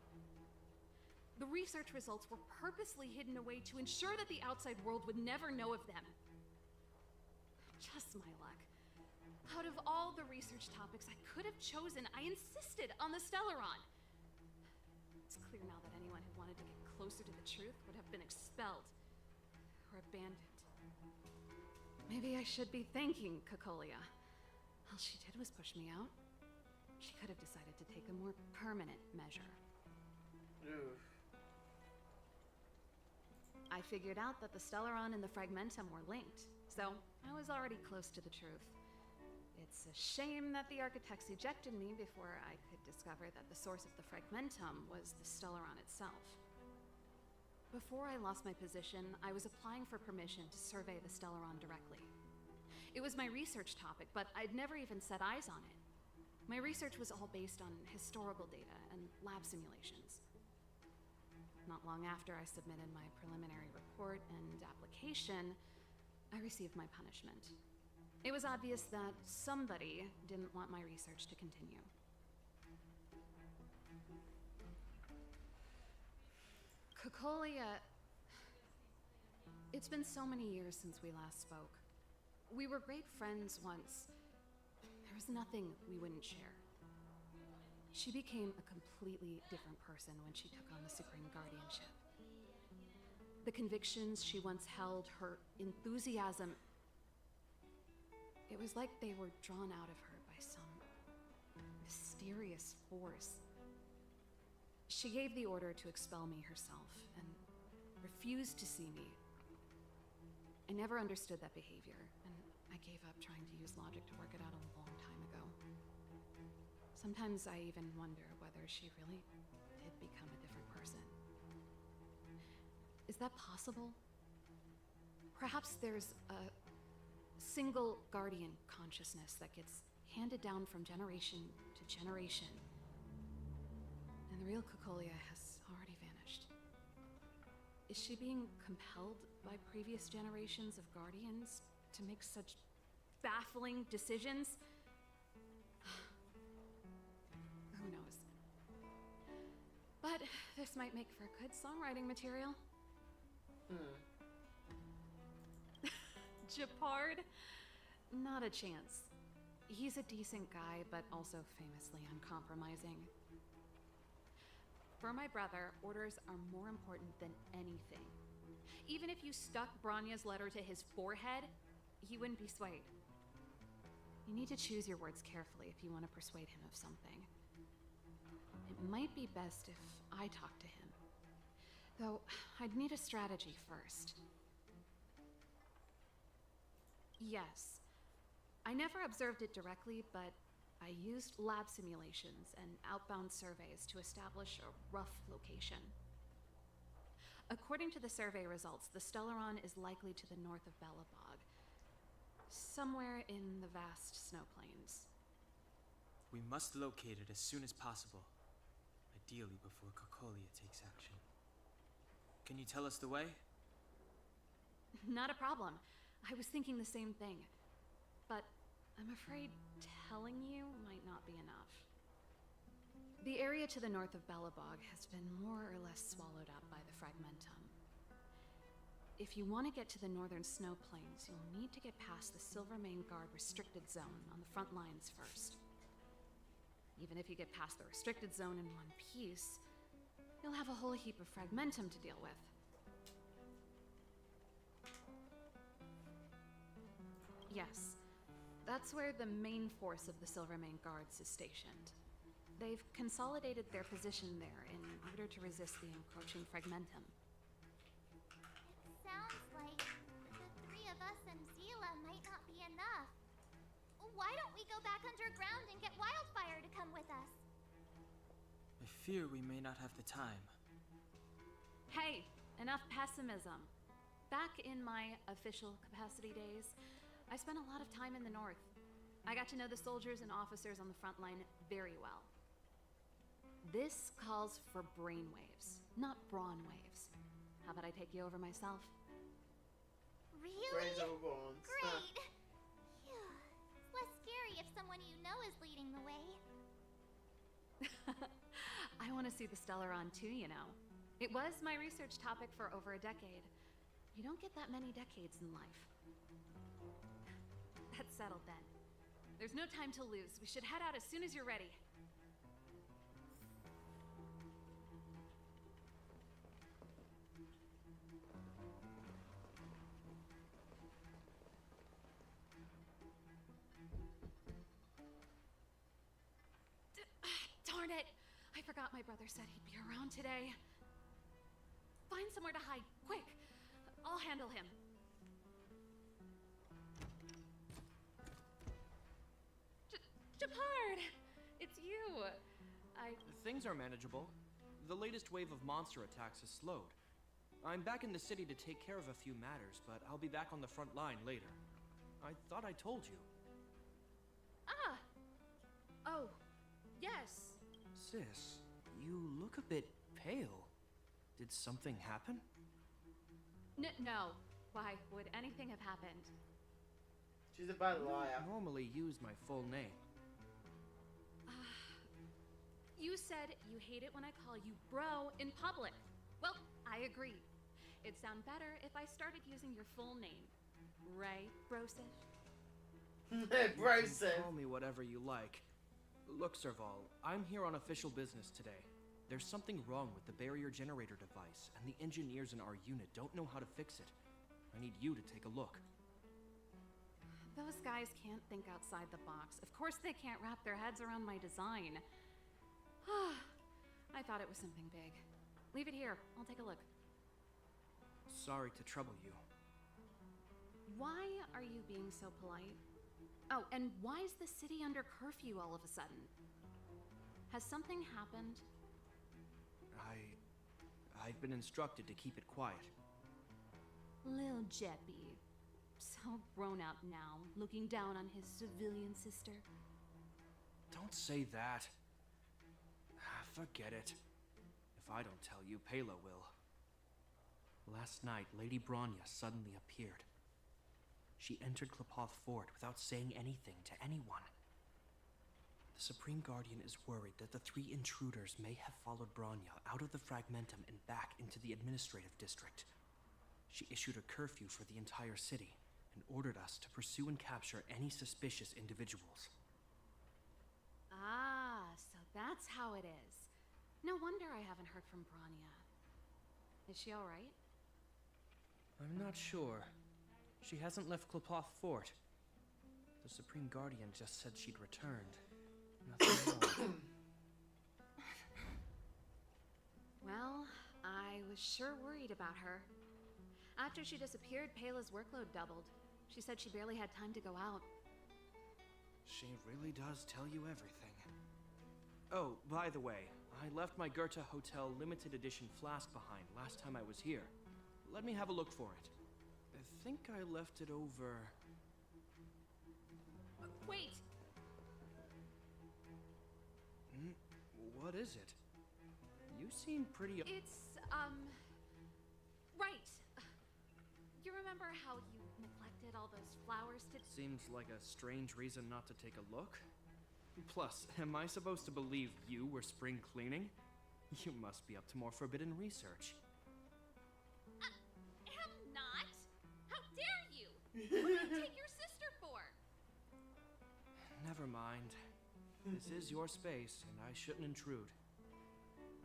The research results were purposely hidden away to ensure that the outside world would never know of them. Just my luck. Out of all the research topics I could have chosen, I insisted on the Stellaron. It's clear now that anyone who wanted to get closer to the truth would have been expelled or abandoned. Maybe I should be thanking Cocolia. All she did was push me out. She could have decided to take a more permanent measure.
Oof.
I figured out that the Stellaron and the Fragmentum were linked, so I was already close to the truth. It's a shame that the Architects ejected me before I could discover that the source of the Fragmentum was the Stellaron itself. Before I lost my position, I was applying for permission to survey the Stellaron directly. It was my research topic, but I'd never even set eyes on it. My research was all based on historical data and lab simulations. Not long after I submitted my preliminary report and application, I received my punishment. It was obvious that somebody didn't want my research to continue. Cocolia... It's been so many years since we last spoke. We were great friends once. There was nothing we wouldn't share. She became a completely different person when she took on the Supreme Guardianship. The convictions she once held, her enthusiasm. It was like they were drawn out of her by some mysterious force. She gave the order to expel me herself and refused to see me. I never understood that behavior, and I gave up trying to use logic to work it out a long time ago. Sometimes I even wonder whether she really did become a different person. Is that possible? Perhaps there's a single guardian consciousness that gets handed down from generation to generation, and the real Cocolia has already vanished. Is she being compelled by previous generations of guardians to make such baffling decisions? Who knows? But this might make for good songwriting material. Japard? Not a chance. He's a decent guy, but also famously uncompromising. For my brother, orders are more important than anything. Even if you stuck Bronya's letter to his forehead, he wouldn't be swayed. You need to choose your words carefully if you want to persuade him of something. It might be best if I talk to him. Though, I'd need a strategy first. Yes. I never observed it directly, but I used lab simulations and outbound surveys to establish a rough location. According to the survey results, the Stellaron is likely to the north of Belobog, somewhere in the vast snow plains.
We must locate it as soon as possible, ideally before Cocolia takes action. Can you tell us the way?
Not a problem. I was thinking the same thing. But I'm afraid telling you might not be enough. The area to the north of Belobog has been more or less swallowed up by the Fragmentum. If you want to get to the northern snow plains, you'll need to get past the Silvermane Guard restricted zone on the front lines first. Even if you get past the restricted zone in one piece, you'll have a whole heap of Fragmentum to deal with. Yes, that's where the main force of the Silvermane Guards is stationed. They've consolidated their position there in order to resist the encroaching Fragmentum.
It sounds like the three of us and Zila might not be enough. Why don't we go back underground and get Wildfire to come with us?
I fear we may not have the time.
Hey, enough pessimism. Back in my official capacity days, I spent a lot of time in the north. I got to know the soldiers and officers on the front line very well. This calls for brainwaves, not brawn waves. How about I take you over myself?
Really?
Brains over bones.
Great! Phew. It's less scary if someone you know is leading the way.
I want to see the Stellaron too, you know. It was my research topic for over a decade. You don't get that many decades in life. That's settled then. There's no time to lose. We should head out as soon as you're ready. Darn it! I forgot my brother said he'd be around today. Find somewhere to hide, quick! I'll handle him. Japard! It's you!
Things are manageable. The latest wave of monster attacks has slowed. I'm back in the city to take care of a few matters, but I'll be back on the front line later. I thought I told you.
Ah! Oh, yes.
Sis, you look a bit pale. Did something happen?
No. Why would anything have happened?
She's a bad liar.
I normally use my full name.
You said you hate it when I call you bro in public. Well, I agree. It'd sound better if I started using your full name. Right, Broseph?
Broseph.
Call me whatever you like. Look, Serval, I'm here on official business today. There's something wrong with the barrier generator device, and the engineers in our unit don't know how to fix it. I need you to take a look.
Those guys can't think outside the box. Of course they can't wrap their heads around my design. I thought it was something big. Leave it here. I'll take a look.
Sorry to trouble you.
Why are you being so polite? Oh, and why is the city under curfew all of a sudden? Has something happened?
I've been instructed to keep it quiet.
Lil Jeppy. So grown up now, looking down on his civilian sister.
Don't say that. Forget it. If I don't tell you, Pela will. Last night, Lady Bronya suddenly appeared. She entered Klepoth Fort without saying anything to anyone. The Supreme Guardian is worried that the 3 intruders may have followed Bronya out of the Fragmentum and back into the administrative district. She issued a curfew for the entire city and ordered us to pursue and capture any suspicious individuals.
Ah, so that's how it is. No wonder I haven't heard from Bronya. Is she all right?
I'm not sure. She hasn't left Klepoth Fort. The Supreme Guardian just said she'd returned. Nothing more.
Well, I was sure worried about her. After she disappeared, Pela's workload doubled. She said she barely had time to go out.
She really does tell you everything. Oh, by the way, I left my Goethe Hotel limited edition flask behind last time I was here. Let me have a look for it. I think I left it over...
Wait!
What is it? You seem pretty...
It's, right. You remember how you neglected all those flowers to...
Seems like a strange reason not to take a look. Plus, am I supposed to believe you were spring cleaning? You must be up to more forbidden research.
Am not! How dare you! What did you take your sister for?
Never mind. This is your space, and I shouldn't intrude.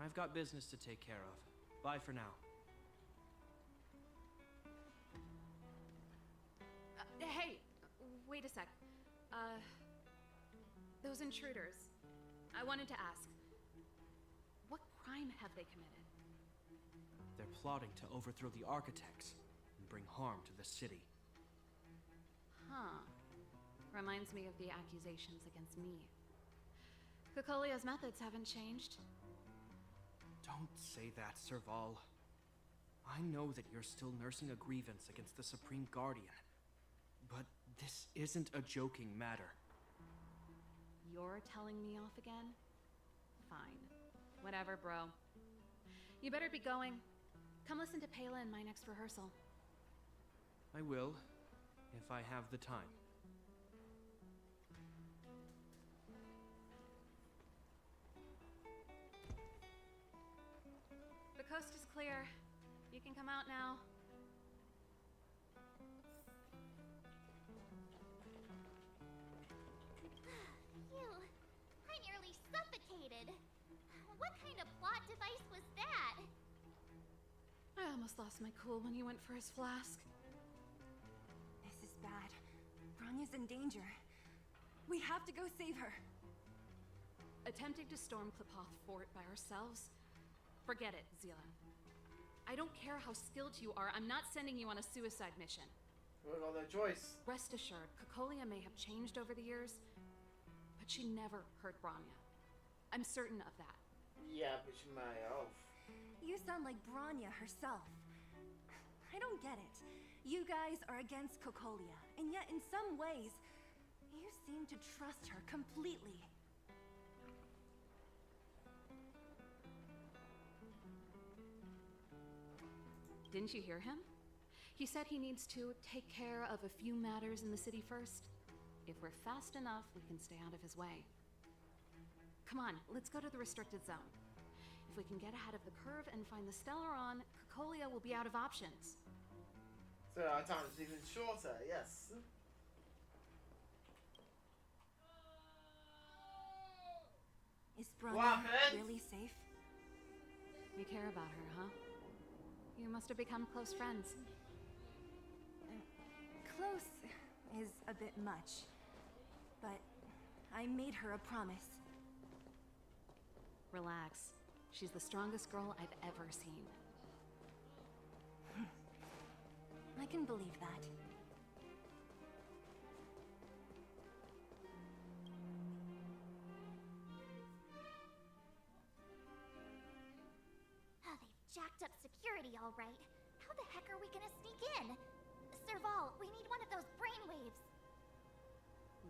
I've got business to take care of. Bye for now.
Hey! Wait a sec. Those intruders. I wanted to ask. What crime have they committed?
They're plotting to overthrow the architects and bring harm to the city.
Huh. Reminds me of the accusations against me. Kokolia's methods haven't changed.
Don't say that, Serval. I know that you're still nursing a grievance against the Supreme Guardian. But this isn't a joking matter.
You're telling me off again? Fine. Whatever, bro. You better be going. Come listen to Pela in my next rehearsal.
I will, if I have the time.
The coast is clear. You can come out now.
I nearly suffocated. What kind of plot device was that?
I almost lost my cool when he went for his flask.
This is bad. Bronya's in danger. We have to go save her.
Attempting to storm Klepoth Fort by ourselves? Forget it, Zila. I don't care how skilled you are, I'm not sending you on a suicide mission.
We got no choice.
Rest assured, Cocolia may have changed over the years, but she never hurt Bronya. I'm certain of that.
Yeah, but she may have.
You sound like Bronya herself. I don't get it. You guys are against Cocolia, and yet in some ways, you seem to trust her completely.
Didn't you hear him? He said he needs to take care of a few matters in the city first. If we're fast enough, we can stay out of his way. Come on, let's go to the restricted zone. If we can get ahead of the curve and find the Stellaron, Cocolia will be out of options.
So our time is even shorter, yes.
Is
What
Bronya
happened?
really safe?
You care about her, huh? You must have become close friends.
Close is a bit much, but I made her a promise.
Relax. She's the strongest girl I've ever seen.
I can believe that.
Ah, they've jacked up security all right. How the heck are we gonna sneak in? Serval, we need one of those brainwaves.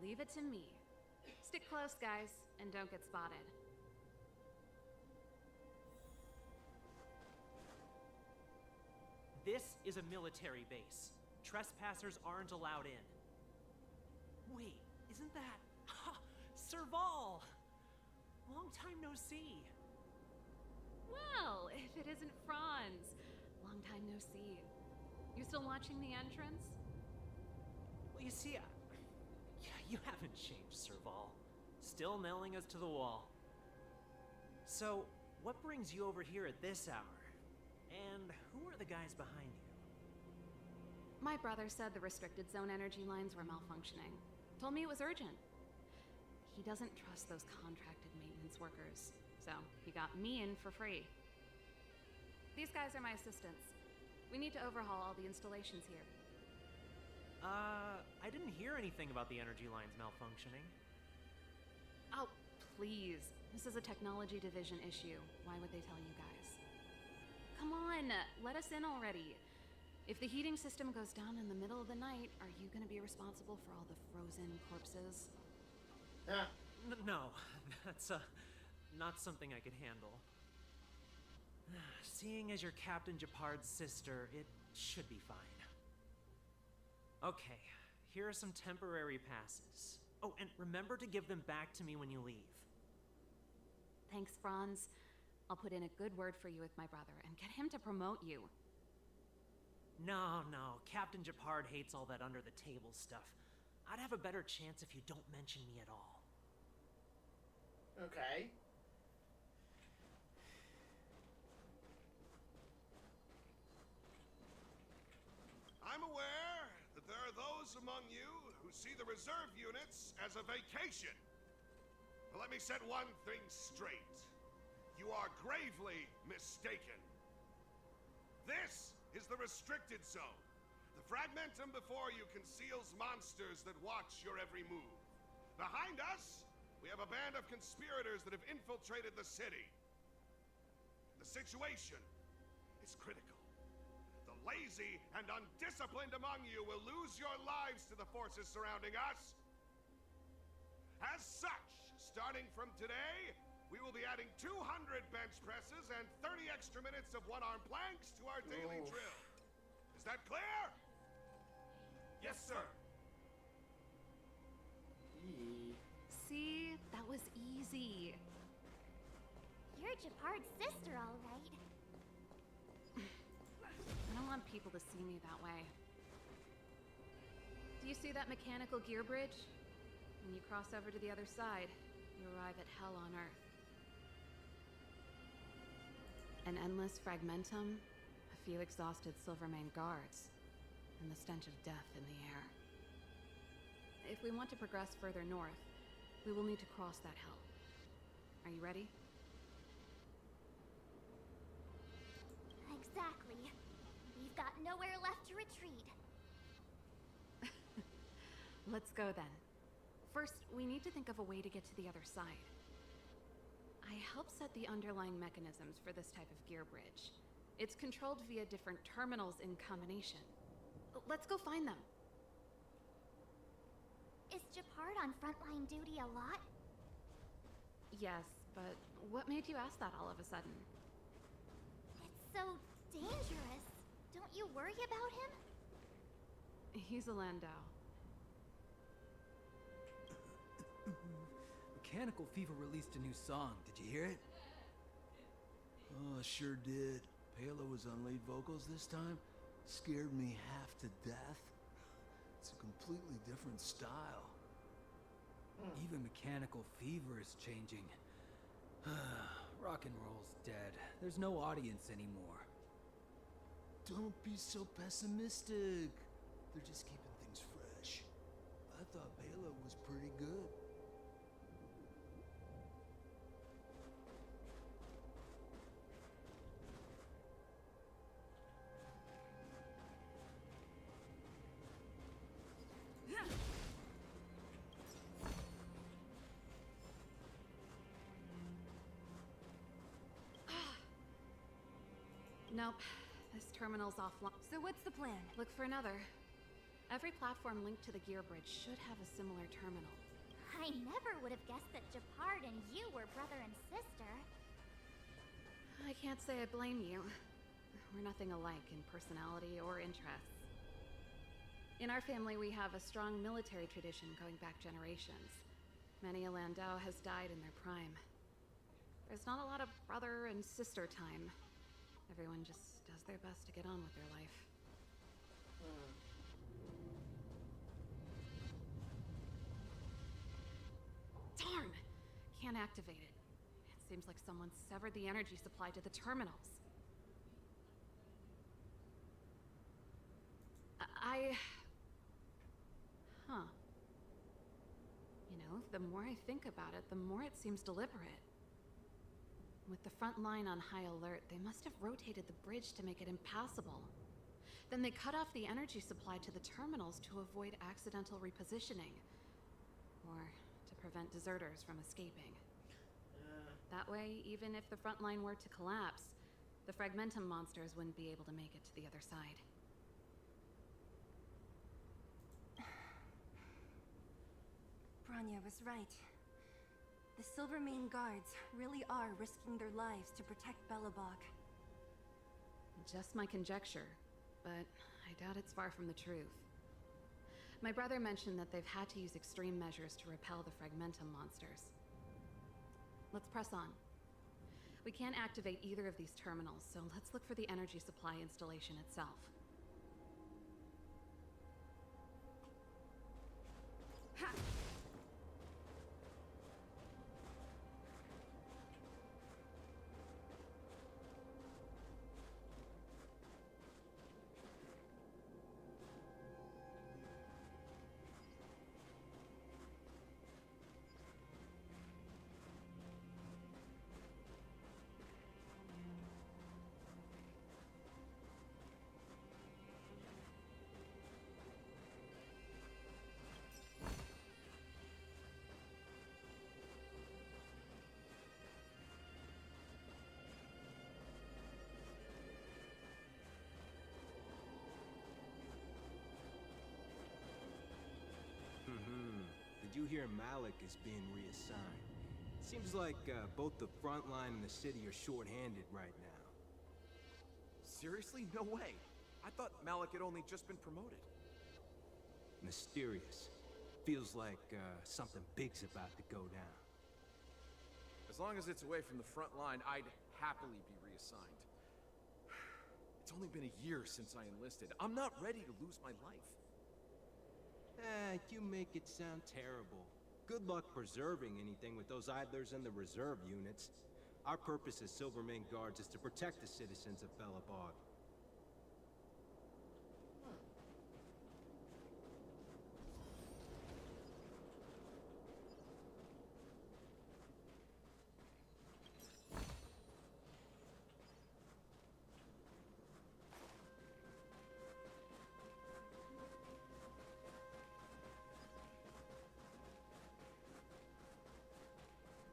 Leave it to me. Stick close, guys, and don't get spotted.
This is a military base. Trespassers aren't allowed in. Wait, isn't that... Ha! Serval! Long time no see.
Well, if it isn't Franz. Long time no see. You still watching the entrance?
Well, you see, you haven't changed, Serval. Still nailing us to the wall. So, what brings you over here at this hour? And who are the guys behind you?
My brother said the restricted zone energy lines were malfunctioning. Told me it was urgent. He doesn't trust those contracted maintenance workers, so he got me in for free. These guys are my assistants. We need to overhaul all the installations here.
I didn't hear anything about the energy lines malfunctioning.
Oh, please. This is a technology division issue. Why would they tell you guys? Come on, let us in already. If the heating system goes down in the middle of the night, are you gonna be responsible for all the frozen corpses?
No, that's not something I could handle. Seeing as you're Captain Japard's sister, it should be fine. Okay, here are some temporary passes. Oh, and remember to give them back to me when you leave.
Thanks, Franz. I'll put in a good word for you with my brother and get him to promote you.
No, Captain Japard hates all that under-the-table stuff. I'd have a better chance if you don't mention me at all.
Okay.
I'm aware that there are those among you who see the reserve units as a vacation. But let me set one thing straight. You are gravely mistaken. This is the restricted zone. The fragmentum before you conceals monsters that watch your every move. Behind us, we have a band of conspirators that have infiltrated the city. The situation is critical. The lazy and undisciplined among you will lose your lives to the forces surrounding us. As such, starting from today, we will be adding 200 bench presses and 30 extra minutes of one-arm planks to our daily drill. Is that clear? Yes, sir.
See? That was easy.
You're Japard's sister, all right.
I don't want people to see me that way. Do you see that mechanical gear bridge? When you cross over to the other side, you arrive at hell on Earth. An endless fragmentum, a few exhausted Silvermane guards, and the stench of death in the air. If we want to progress further north, we will need to cross that hell. Are you ready?
Exactly. We've got nowhere left to retreat.
Let's go then. First, we need to think of a way to get to the other side. I helped set the underlying mechanisms for this type of gear bridge. It's controlled via different terminals in combination. Let's go find them.
Is Japard on frontline duty a lot?
Yes, but what made you ask that all of a sudden?
It's so dangerous. Don't you worry about him?
He's a Landau.
Mechanical Fever released a new song. Did you hear it?
Oh, sure did. Palo was on lead vocals this time. Scared me half to death. It's a completely different style.
Even Mechanical Fever is changing. Rock and roll's dead. There's no audience anymore.
Don't be so pessimistic. They're just keeping things fresh. I thought Bela was pretty good.
Nope. This terminal's offline.
So what's the plan?
Look for another. Every platform linked to the gear bridge should have a similar terminal.
I never would have guessed that Gepard and you were brother and sister.
I can't say I blame you. We're nothing alike in personality or interests. In our family, we have a strong military tradition going back generations. Many a Landau has died in their prime. There's not a lot of brother and sister time. Everyone just does their best to get on with their life. Darn! Can't activate it. It seems like someone severed the energy supply to the terminals. Huh. You know, the more I think about it, the more it seems deliberate. With the front line on high alert, they must have rotated the bridge to make it impassable. Then they cut off the energy supply to the terminals to avoid accidental repositioning. Or to prevent deserters from escaping. That way, even if the front line were to collapse, the Fragmentum monsters wouldn't be able to make it to the other side.
Bronya was right. The Silvermane guards really are risking their lives to protect Belobog.
Just my conjecture, but I doubt it's far from the truth. My brother mentioned that they've had to use extreme measures to repel the Fragmentum monsters. Let's press on. We can't activate either of these terminals, so let's look for the energy supply installation itself. Ha!
Did you hear Malik is being reassigned? Seems like both the front line and the city are short-handed right now.
Seriously? No way. I thought Malik had only just been promoted.
Mysterious. Feels like something big's about to go down.
As long as it's away from the front line, I'd happily be reassigned. It's only been a year since I enlisted. I'm not ready to lose my life.
You make it sound terrible. Good luck preserving anything with those idlers and the reserve units. Our purpose as Silvermane Guards is to protect the citizens of Belobog.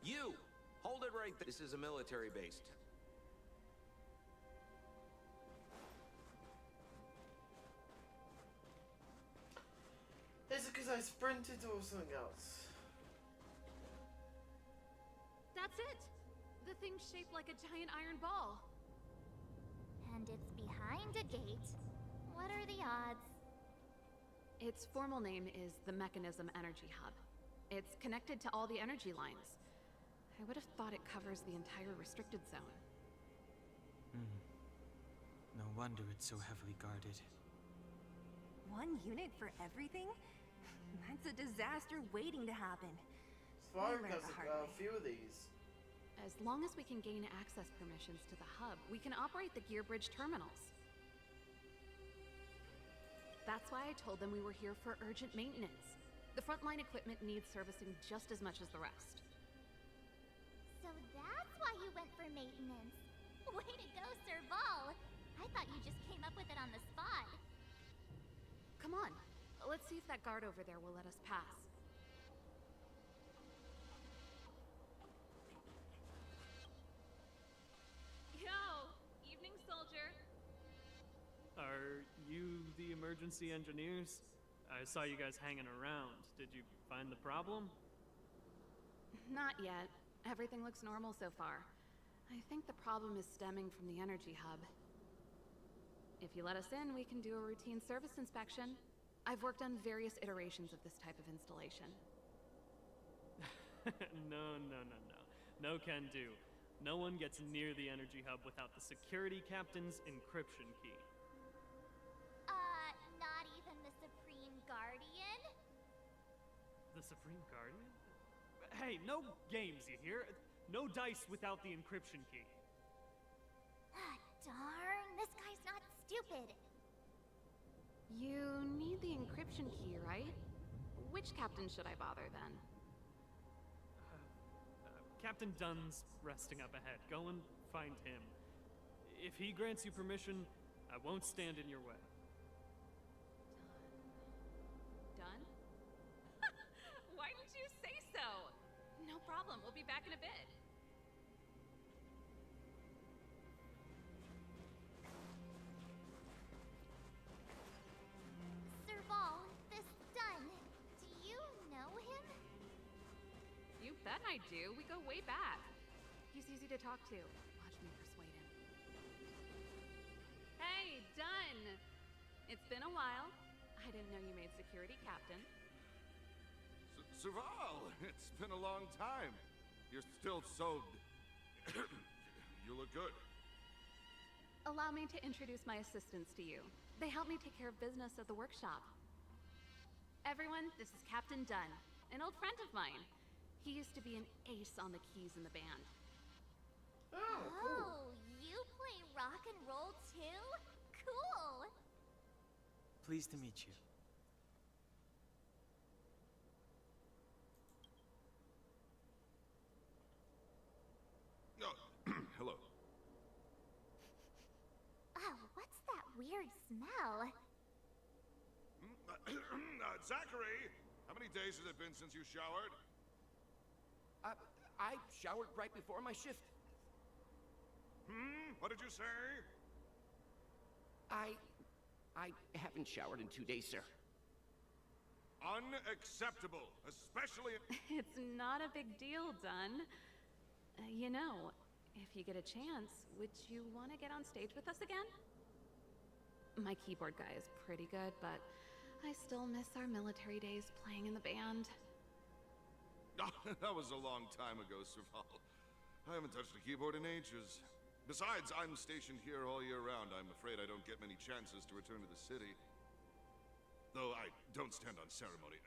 You! Hold it right there. This is a military base.
Is it because I sprinted or something else?
That's it! The thing's shaped like a giant iron ball.
And it's behind a gate. What are the odds?
Its formal name is the Mechanism Energy Hub. It's connected to all the energy lines. I would have thought it covers the entire restricted zone.
No wonder it's so heavily guarded.
One unit for everything? That's a disaster waiting to happen.
Spark has a few of these.
As long as we can gain access permissions to the hub, we can operate the gear bridge terminals. That's why I told them we were here for urgent maintenance. The frontline equipment needs servicing just as much as the rest.
So that's why you went for maintenance. Way to go, Serval! I thought you just came up with it on the spot.
Come on, let's see if that guard over there will let us pass.
Yo! Evening, soldier! Are you the emergency engineers? I saw you guys hanging around. Did you find the problem?
Not yet. Everything looks normal so far. I think the problem is stemming from the energy hub. If you let us in, we can do a routine service inspection. I've worked on various iterations of this type of installation.
No. No can do. No one gets near the energy hub without the security captain's encryption key.
Not even the Supreme Guardian?
The Supreme Guardian? Hey, no games, you hear? No dice without the encryption key.
Darn, this guy's not stupid.
You need the encryption key, right? Which captain should I bother then?
Captain Dunn's resting up ahead. Go and find him. If he grants you permission, I won't stand in your way.
Done? Why didn't you say so? No problem, we'll be back in a bit.
Serval, this Dunn, do you know him?
You bet I do. We go way back. He's easy to talk to. Watch me persuade him. Hey, Dunn! It's been a while. I didn't know you made security captain.
Serval, it's been a long time. You're still so... You look good.
Allow me to introduce my assistants to you. They help me take care of business at the workshop. Everyone, this is Captain Dunn, an old friend of mine. He used to be an ace on the keys in the band.
Oh, you play rock and roll too? Cool!
Pleased to meet you.
Hello.
Oh, what's that weird smell?
Zachary, how many days has it been since you showered?
I showered right before my shift.
What did you say?
I haven't showered in 2 days, sir.
Unacceptable, especially...
It's not a big deal, Dunn. You know, if you get a chance, would you want to get on stage with us again? My keyboard guy is pretty good, but I still miss our military days playing in the band.
That was a long time ago, Serval. I haven't touched a keyboard in ages. Besides, I'm stationed here all year round. I'm afraid I don't get many chances to return to the city. Though I don't stand on ceremony.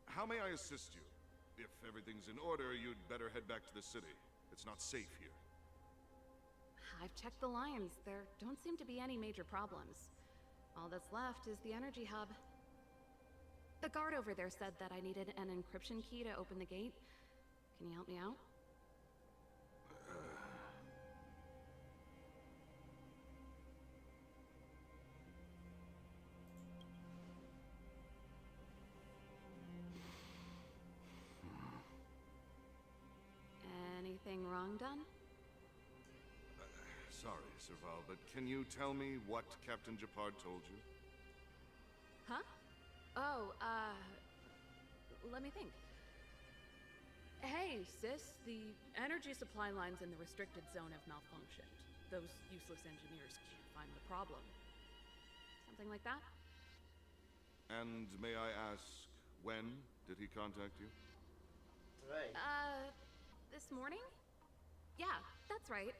How may I assist you? If everything's in order, you'd better head back to the city. It's not safe here.
I've checked the lines. There don't seem to be any major problems. All that's left is the energy hub. The guard over there said that I needed an encryption key to open the gate. Can you help me out? Anything wrong, Dunn?
Sorry, Serval, but can you tell me what Captain Gepard told you?
Huh? Oh, let me think. Hey, sis, the energy supply lines in the restricted zone have malfunctioned. Those useless engineers can't find the problem. Something like that?
And may I ask, when did he contact you?
Right.
This morning? Yeah, that's right.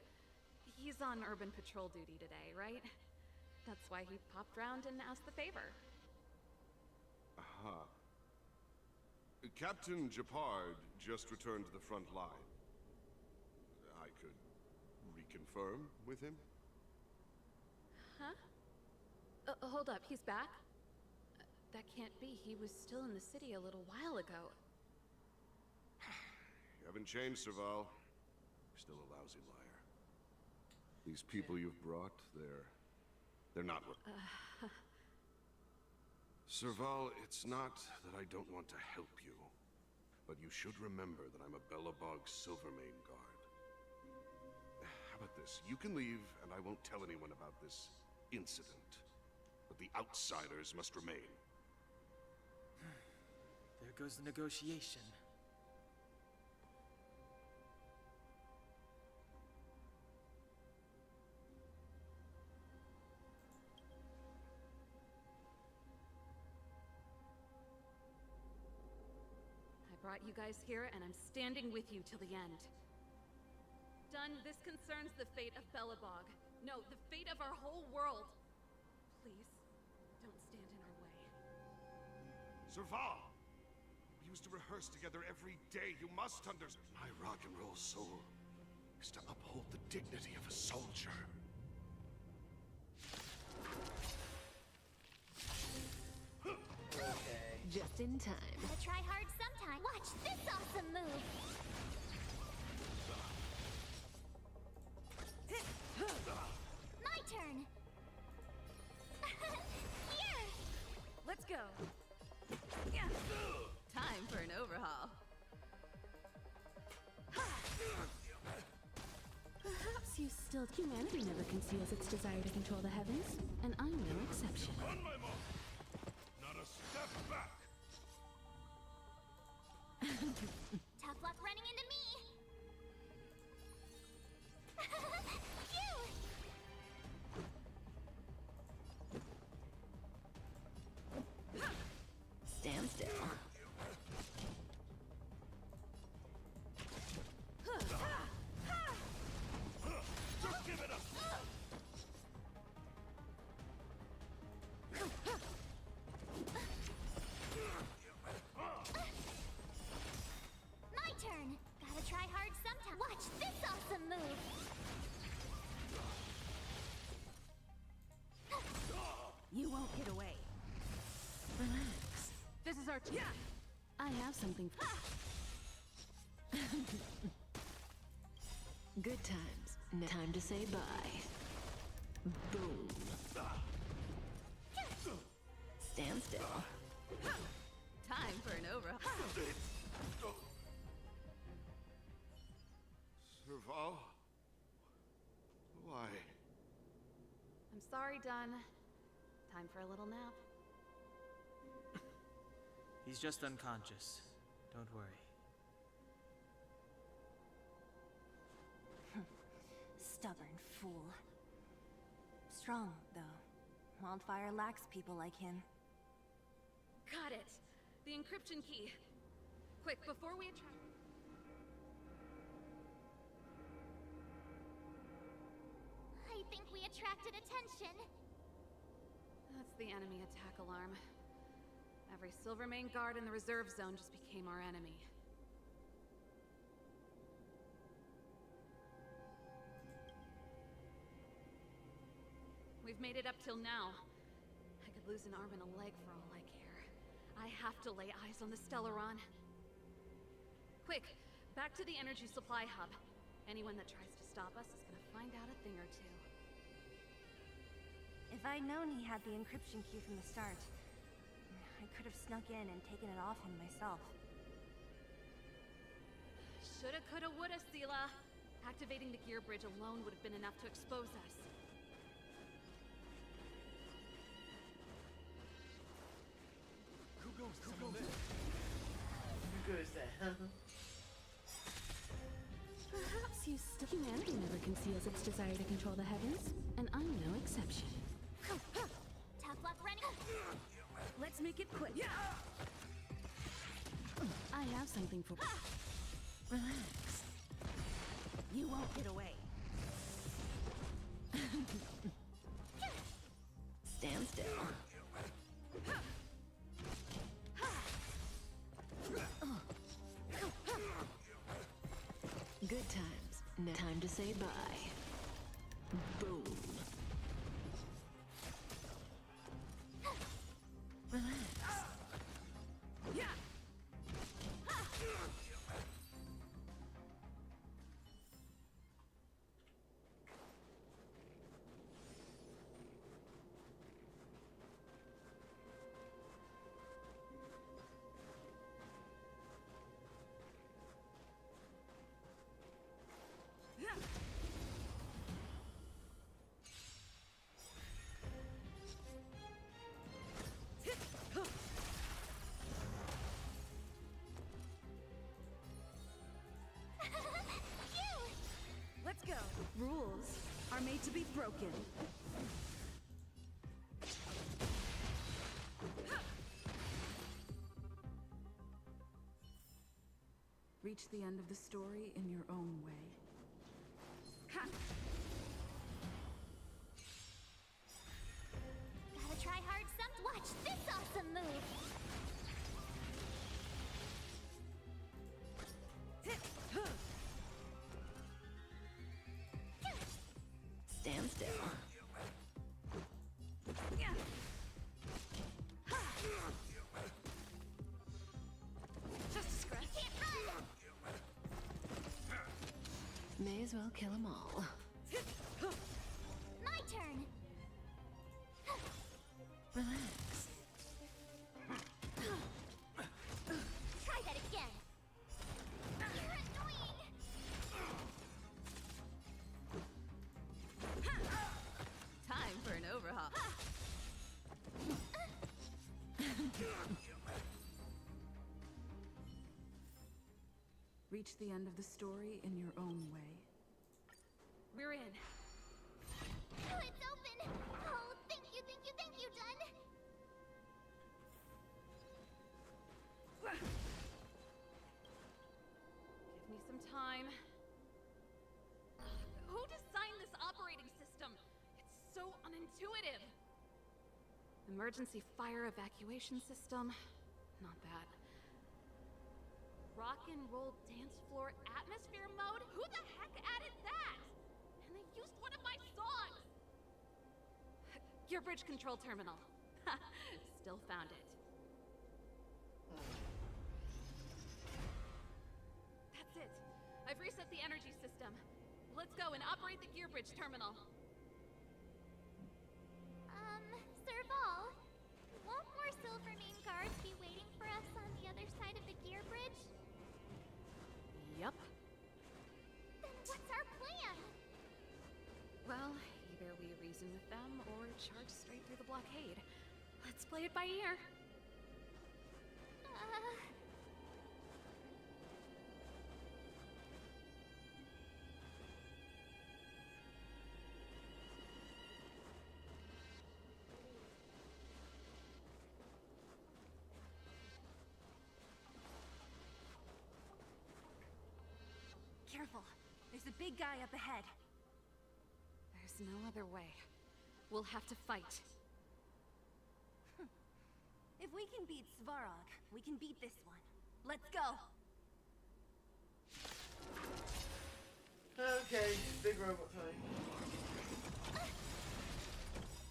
He's on urban patrol duty today, right? That's why he popped round and asked the favor.
Aha. Captain Gepard just returned to the front line. confirm with him?
Huh? Hold up, he's back? That can't be. He was still in the city a little while ago.
You haven't changed, Serval. You're still a lousy liar. These people you've brought, they're not what... Serval, it's not that I don't want to help you, but you should remember that I'm a Belobog Silvermane guard. How about this? You can leave, and I won't tell anyone about this incident. But the outsiders must remain.
There goes the negotiation.
I brought you guys here, and I'm standing with you till the end. Done, this concerns the fate of Belobog. No, the fate of our whole world. Please, don't stand in our way.
Serval! We used to rehearse together every day. You must understand. My rock and roll soul is to uphold the dignity of a soldier.
Okay.
Just in time.
Gotta try hard sometime. Watch this awesome move! My turn! Here!
Let's go. Yeah. Time for an overhaul. Perhaps you still... Humanity never conceals its desire to control the heavens, and I'm no exception.
On my mark! Not a step back!
Tough luck running into me! Phew!
Stand still.
Just give it up!
My turn! Gotta try hard sometime. Watch this awesome move!
You won't get away. Relax. This is our chance. I have something for
Good times. Time to say bye. Boom. Stand still.
Time for an overhaul.
Serval? Why?
I'm sorry, Dunn. Time for a little nap.
He's just unconscious. Don't worry.
Stubborn fool. Strong, though. Wildfire lacks people like him.
Got it. The encryption key. Quick, before we attract...
I think we attracted attention.
That's the enemy attack alarm. Every Silvermane guard in the reserve zone just became our enemy. We've made it up till now. I could lose an arm and a leg for all I care. I have to lay eyes on the Stellaron. Quick, back to the energy supply hub. Anyone that tries to stop us is gonna find out a thing or two.
If I'd known he had the encryption key from the start, I could have snuck in and taken it off him myself.
Shoulda, coulda, woulda, Sela. Activating the gear bridge alone would have been enough to expose us.
Who goes there?
Perhaps you still... Humanity never conceals its desire to control the heavens, and I'm no exception.
Tough luck running.
Let's make it quick. I have something for... Relax. You won't get away.
Stand still. Good times. Time to say bye. Relax.
Let's go.
Rules are made to be broken. Reach the end of the story in your own way.
Gotta try hard some. Watch this awesome move.
Stand still.
Just a scratch.
May as well kill them all.
My turn.
Relax.
Try that again. You're annoying.
Time for an overhaul.
Reach the end of the story in your own way.
We're in.
Oh, it's open. Oh, thank you, Dun.
Give me some time. Who designed this operating system? It's so unintuitive. Emergency fire evacuation system? Not that. Rock and roll dance floor atmosphere mode? Who the heck added that? And they used one of my songs! Gear bridge control terminal. Still found it. That's it. I've reset the energy system. Let's go and operate the gear bridge terminal.
Serval, won't more Silvermane guards be waiting for us on the other side of the gear bridge?
Yup.
Then what's our plan?
Well, either we reason with them or charge straight through the blockade. Let's play it by ear.
Careful. There's a big guy up ahead.
There's no other way. We'll have to fight.
If we can beat Svarog, we can beat this one. Let's go!
Okay, big robot time.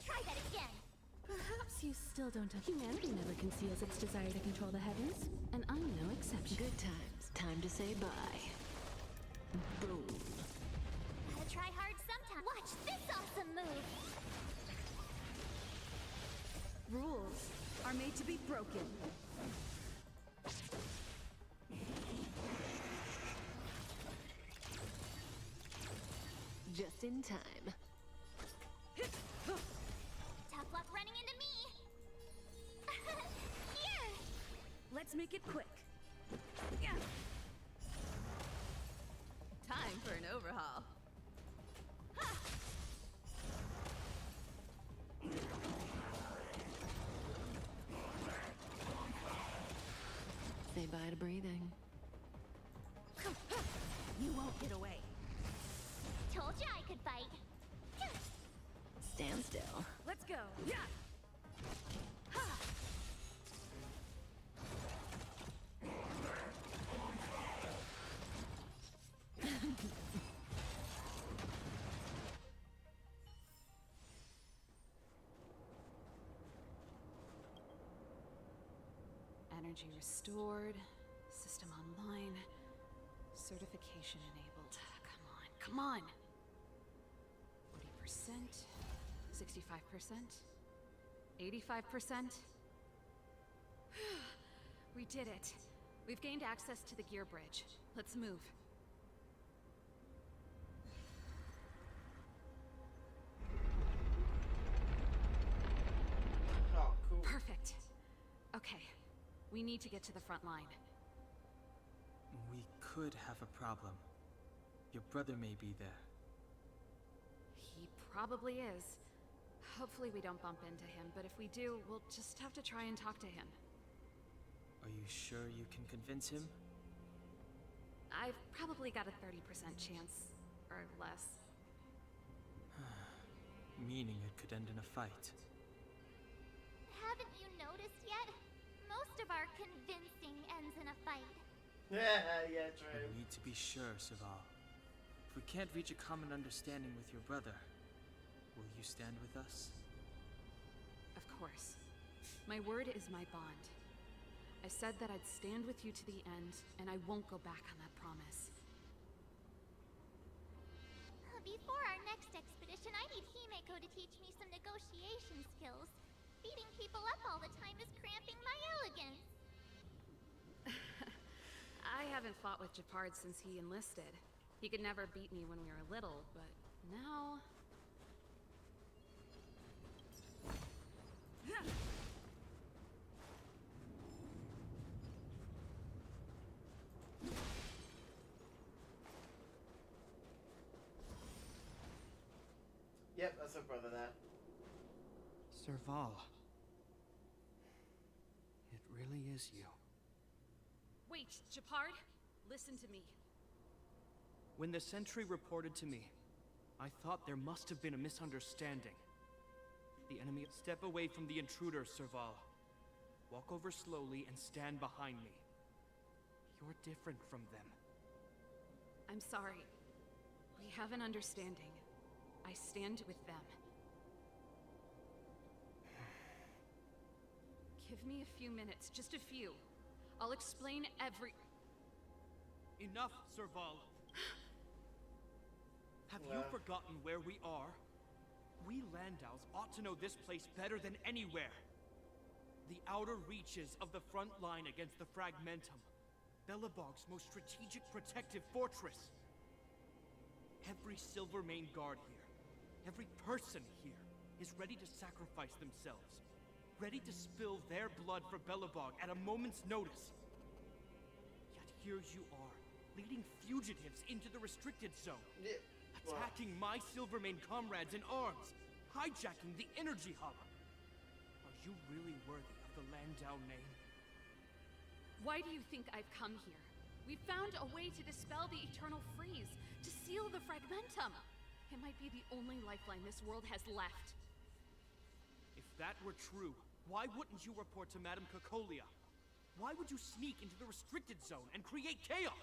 Try that again.
Perhaps you still don't have. Humanity never conceals its desire to control the heavens, and I'm no exception.
Good times. Time to say bye. Boom.
Gotta try hard sometime. Watch this awesome move.
Rules are made to be broken.
Just in time.
Tough luck running into me. Here.
Let's make it quick.
Time for an overhaul.
Say bye to breathing.
You won't get away.
Told you I could fight.
Stand still.
Let's go. Yeah.
Energy restored. System online. Certification enabled. Come on. 40%. 65%. 85%. We did it. We've gained access to the gear bridge. Let's move.
Oh, cool.
Perfect. Okay. We need to get to the front line.
We could have a problem. Your brother may be there.
He probably is. Hopefully we don't bump into him, but if we do, we'll just have to try and talk to him.
Are you sure you can convince him?
I've probably got a 30% chance, or less.
Meaning it could end in a fight.
Haven't you noticed yet? Most of our convincing ends in a fight.
Yeah, true.
We need to be sure, Serval. If we can't reach a common understanding with your brother, will you stand with us?
Of course. My word is my bond. I said that I'd stand with you to the end, and I won't go back on that promise.
Before our next expedition, I need Himeko to teach me some negotiation skills. Beating people up all the time is cramping my elegance.
I haven't fought with Gepard since he enlisted. He could never beat me when we were little, but now...
Yep, that's her brother there.
Serval. It really is you.
Wait, Gepard, listen to me.
When the sentry reported to me, I thought there must have been a misunderstanding. The enemy... Step away from the intruder, Serval. Walk over slowly and stand behind me. You're different from them.
I'm sorry. We have an understanding. I stand with them. Give me a few minutes, just a few. I'll explain every...
Enough, Serval. Have you forgotten where we are? We Landaus ought to know this place better than anywhere. The outer reaches of the front line against the Fragmentum. Belobog's most strategic protective fortress. Every Silvermane guard here, every person here, is ready to sacrifice themselves. Ready to spill their blood for Belobog at a moment's notice. Yet here you are, leading fugitives into the restricted zone. Attacking my Silvermane comrades in arms, hijacking the energy hub. Are you really worthy of the Landau name?
Why do you think I've come here? We found a way to dispel the Eternal Freeze, to seal the Fragmentum. It might be the only lifeline this world has left.
If that were true, why wouldn't you report to Madame Cocolia? Why would you sneak into the restricted zone and create chaos?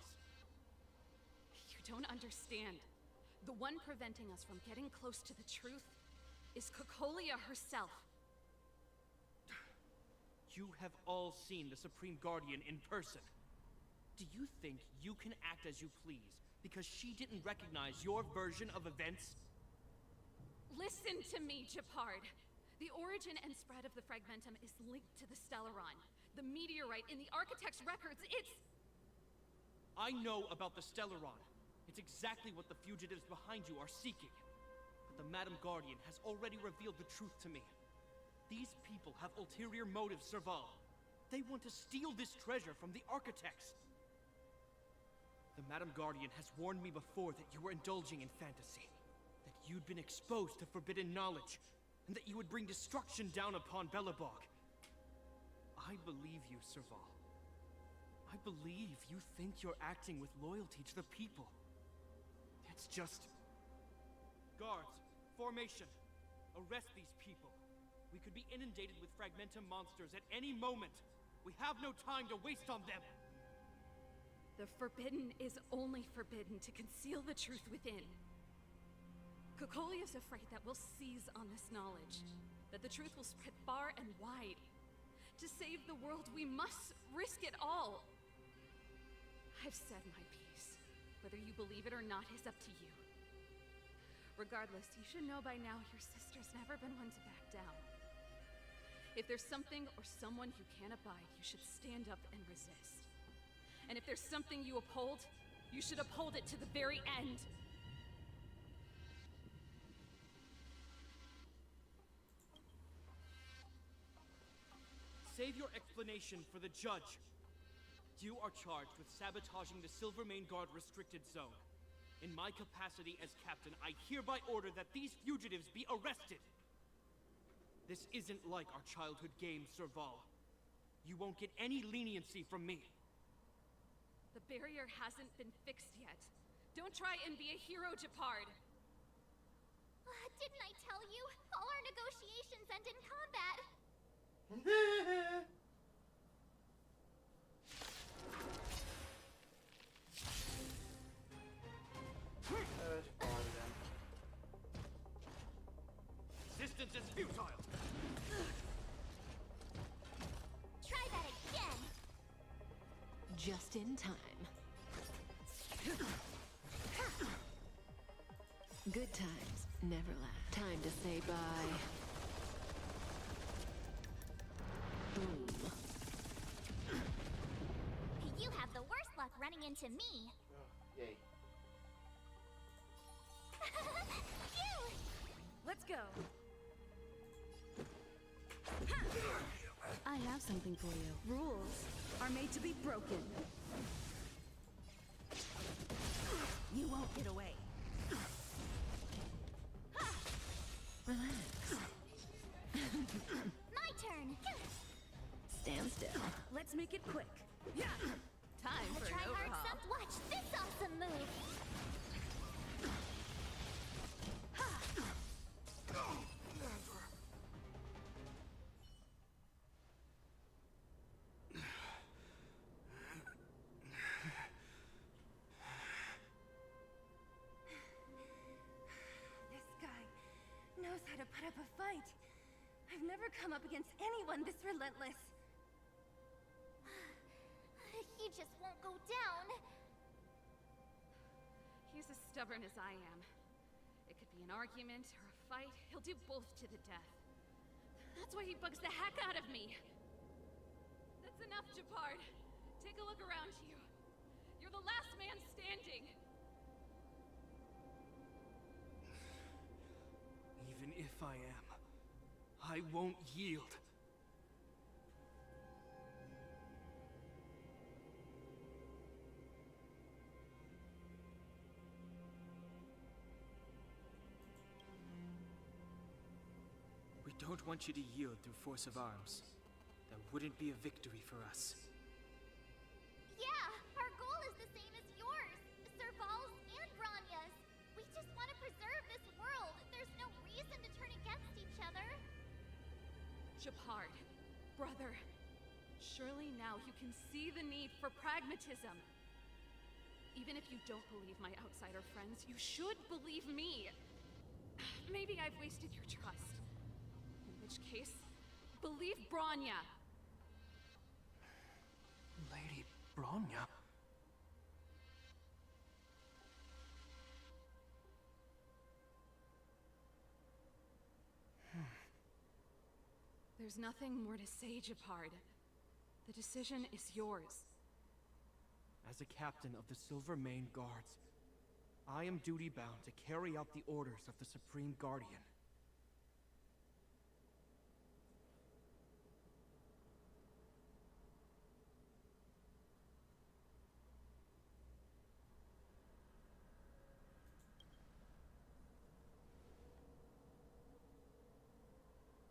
You don't understand. The one preventing us from getting close to the truth is Cocolia herself.
You have all seen the Supreme Guardian in person. Do you think you can act as you please because she didn't recognize your version of events?
Listen to me, Gepard. The origin and spread of the Fragmentum is linked to the Stellaron. The meteorite in the Architect's records, it's...
I know about the Stellaron. It's exactly what the fugitives behind you are seeking. But the Madam Guardian has already revealed the truth to me. These people have ulterior motives, Serval. They want to steal this treasure from the Architects. The Madam Guardian has warned me before that you were indulging in fantasy. That you'd been exposed to forbidden knowledge. And that you would bring destruction down upon Belobog. I believe you, Serval. I believe you think you're acting with loyalty to the people. It's just... Guards, formation. Arrest these people. We could be inundated with Fragmentum monsters at any moment. We have no time to waste on them.
The forbidden is only forbidden to conceal the truth within. Cocolia's afraid that we'll seize on this knowledge, that the truth will spread far and wide. To save the world, we must risk it all. I've said my piece. Whether you believe it or not is up to you. Regardless, you should know by now your sister's never been one to back down. If there's something or someone you can't abide, you should stand up and resist. And if there's something you uphold, you should uphold it to the very end.
Save your explanation for the judge. You are charged with sabotaging the Silvermane Guard restricted zone. In my capacity as captain, I hereby order that these fugitives be arrested. This isn't like our childhood game, Serval. You won't get any leniency from me.
The barrier hasn't been fixed yet. Don't try and be a hero, Gepard.
Didn't I tell you? All our negotiations end in combat.
Resistance is futile!
Try that again!
Just in time. Good times never last. Time to say bye. Boom.
You have the worst luck running into me.
Yay.
Phew!
Let's go.
I have something for you. Rules are made to be broken. You won't get away.
Relax.
My turn.
Stand still.
Let's make it quick. Yeah.
Time for an
Try hard,
overhaul.
some. Watch this awesome move.
This guy knows how to put up a fight. I've never come up against anyone this relentless.
He just won't go down.
He's as stubborn as I am. It could be an argument or a fight. He'll do both to the death. That's why he bugs the heck out of me. That's enough, Gepard. Take a look around you. You're the last man standing.
Even if I am, I won't yield.
We don't want you to yield through force of arms. That wouldn't be a victory for us.
Yeah, our goal is the same as yours. Serval's and Bronya's. We just want to preserve this world. There's no reason to turn against each other.
Gepard, brother, surely now you can see the need for pragmatism. Even if you don't believe my outsider friends, you should believe me. Maybe I've wasted your trust. In which case, believe Bronya.
Lady Bronya?
There's nothing more to say, Gepard. The decision is yours.
As a captain of the Silvermane Guards, I am duty-bound to carry out the orders of the Supreme Guardian.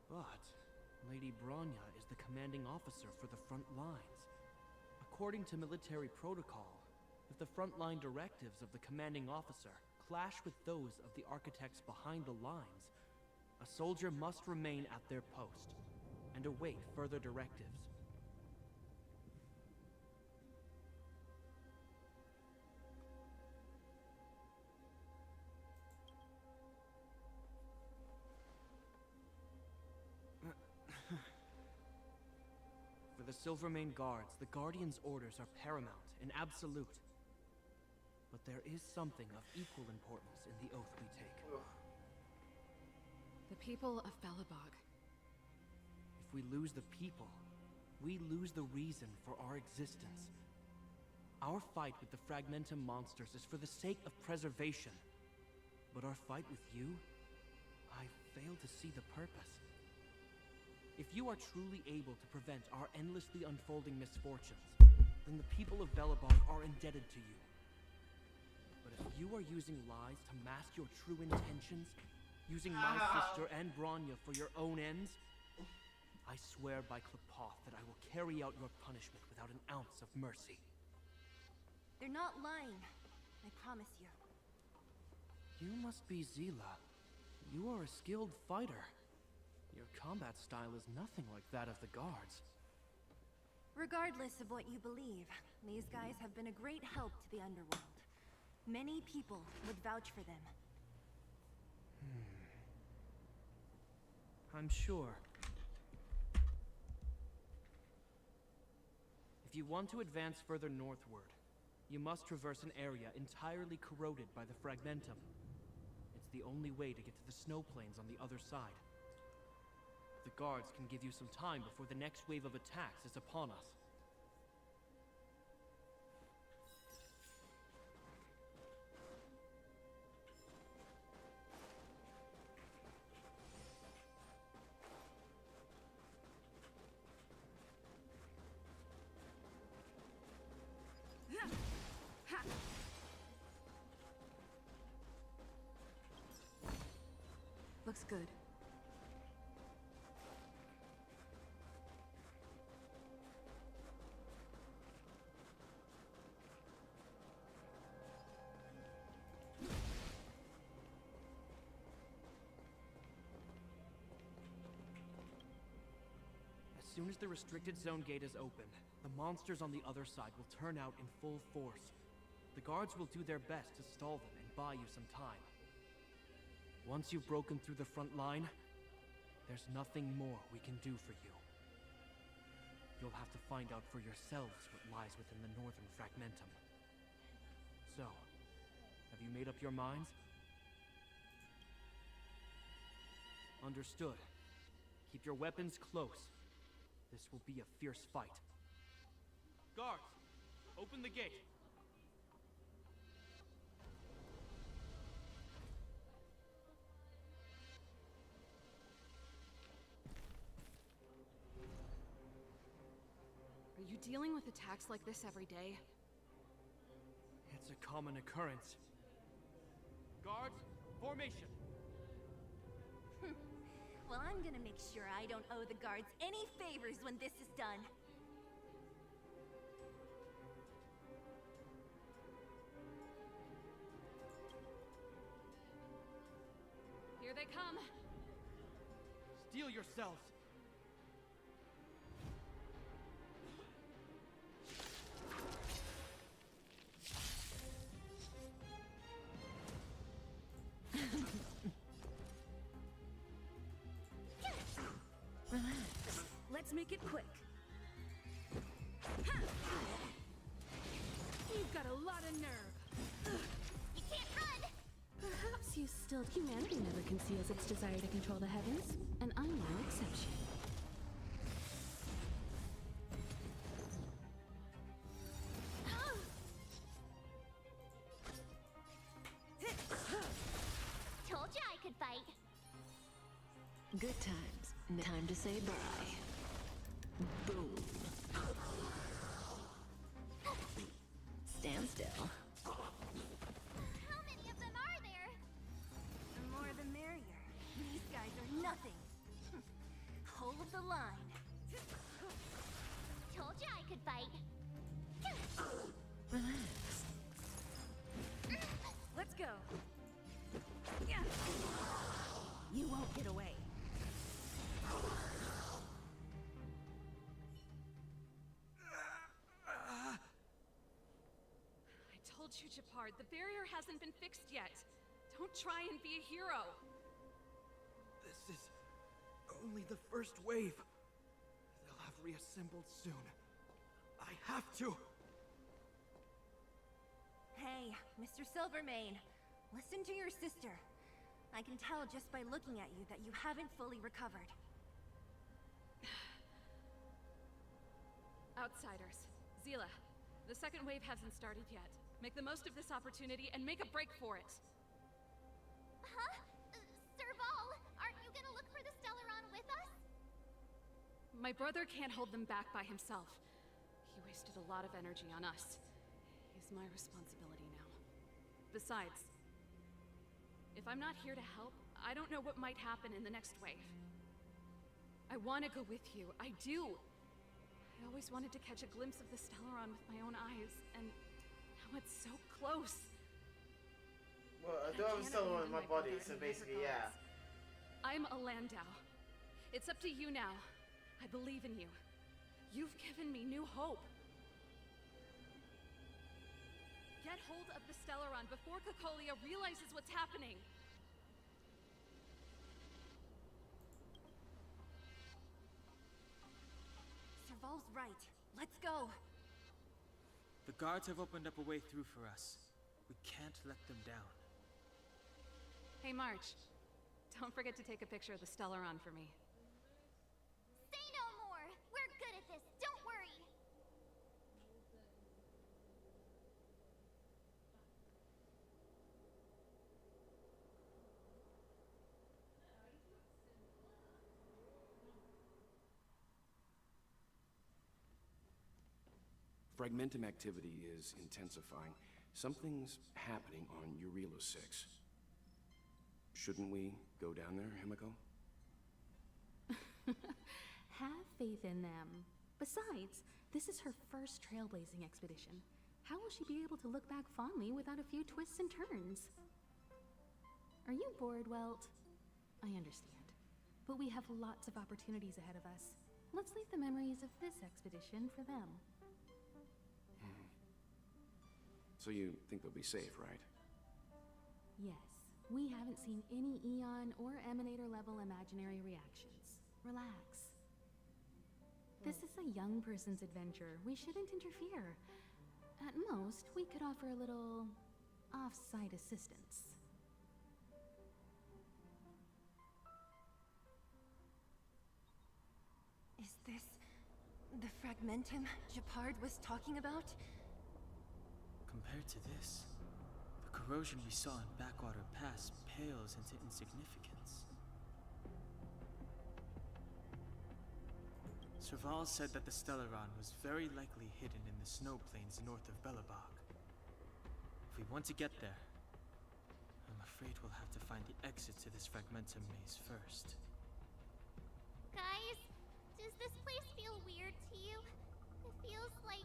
But Lady Bronya is the commanding officer for the front lines. According to military protocol, if the frontline directives of the commanding officer clash with those of the architects behind the lines, a soldier must remain at their post and await further directives. Silvermane Guards, the Guardian's orders are paramount and absolute. But there is something of equal importance in the oath we take.
The people of Belobog.
If we lose the people, we lose the reason for our existence. Our fight with the Fragmentum monsters is for the sake of preservation. But our fight with you, I fail to see the purpose. If you are truly able to prevent our endlessly unfolding misfortunes, then the people of Belobog are indebted to you. But if you are using lies to mask your true intentions, using my sister and Bronya for your own ends, I swear by Klepoth that I will carry out your punishment without an ounce of mercy.
They're not lying. I promise you.
You must be Zila. You are a skilled fighter. Your combat style is nothing like that of the guards.
Regardless of what you believe, these guys have been a great help to the underworld. Many people would vouch for them.
I'm sure. If you want to advance further northward, you must traverse an area entirely corroded by the Fragmentum. It's the only way to get to the snow plains on the other side. The guards can give you some time before the next wave of attacks is upon us.
Looks good.
As soon as the restricted zone gate is opened, the monsters on the other side will turn out in full force. The guards will do their best to stall them and buy you some time. Once you've broken through the front line, there's nothing more we can do for you. You'll have to find out for yourselves what lies within the Northern Fragmentum. So, have you made up your minds? Understood. Keep your weapons close. This will be a fierce fight. Guards, open the gate.
Are you dealing with attacks like this every day?
It's a common occurrence. Guards, formation.
Well, I'm gonna make sure I don't owe the guards any favors when this is done.
Here they come.
Steel yourselves.
Relax.
Let's make it quick.
You've got a lot of nerve.
You can't run!
Perhaps you still... Humanity never conceals its desire to control the heavens, and I'm no exception.
Told you I could fight.
Good times. Time to say bye. Boom. Stand still.
How many of them are there?
The more the merrier. These guys are nothing. Hold the line.
Told you I could fight.
Relax.
Let's go. Yeah. You won't get away.
I told you, Gepard, the barrier hasn't been fixed yet. Don't try and be a hero.
This is only the first wave. They'll have reassembled.
assembled soon. I have to!
Hey, Mr. Silvermane, listen to your sister. I can tell just by looking at you that you haven't fully recovered.
Outsiders. Zila, the second wave hasn't started yet. Make the most of this opportunity and make a break for it.
Huh? Serval, aren't you gonna look for the Stellaron with us?
My brother can't hold them back by himself. He wasted a lot of energy on us. He's my responsibility now. Besides, if I'm not here to help, I don't know what might happen in the next wave. I want to go with you. I do. I always wanted to catch a glimpse of the Stellaron with my own eyes, and now it's so close.
Well, I do have a Stellaron in my body, so basically, yeah.
I'm a Landau. It's up to you now. I believe in you. You've given me new hope. Get hold of the Stellaron before Cocolia realizes what's happening.
Serval's right. Let's go.
The guards have opened up a way through for us. We can't let them down.
Hey, March. Don't forget to take a picture of the Stellaron for me.
Say no more! We're good at this, don't worry!
Fragmentum activity is intensifying. Something's happening on Eurilo 6. Shouldn't we go down there, Himiko?
Have faith in them. Besides, this is her first trailblazing expedition. How will she be able to look back fondly without a few twists and turns? Are you bored, Welt? I understand. But we have lots of opportunities ahead of us. Let's leave the memories of this expedition for them.
So you think they'll be safe, right?
Yes. We haven't seen any Eon or Emanator level imaginary reactions. Relax. This is a young person's adventure. We shouldn't interfere. At most, we could offer a little off-site assistance.
Is this the Fragmentum Gepard was talking about?
Compared to this, the corrosion we saw in Backwater Pass pales into insignificance. Serval said that the Stellaron was very likely hidden in the snow plains north of Belobog. If we want to get there, I'm afraid we'll have to find the exit to this Fragmentum maze first.
Guys, does this place feel weird to you? It feels like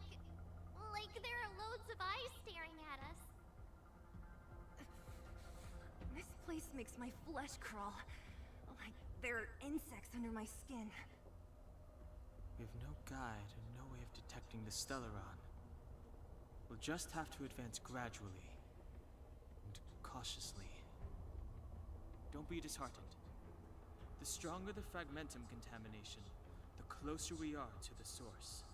there are loads of eyes staring at us.
This place makes my flesh crawl. Like there are insects under my skin.
We have no guide and no way of detecting the Stellaron. We'll just have to advance gradually and cautiously. Don't be disheartened. The stronger the Fragmentum contamination, the closer we are to the source.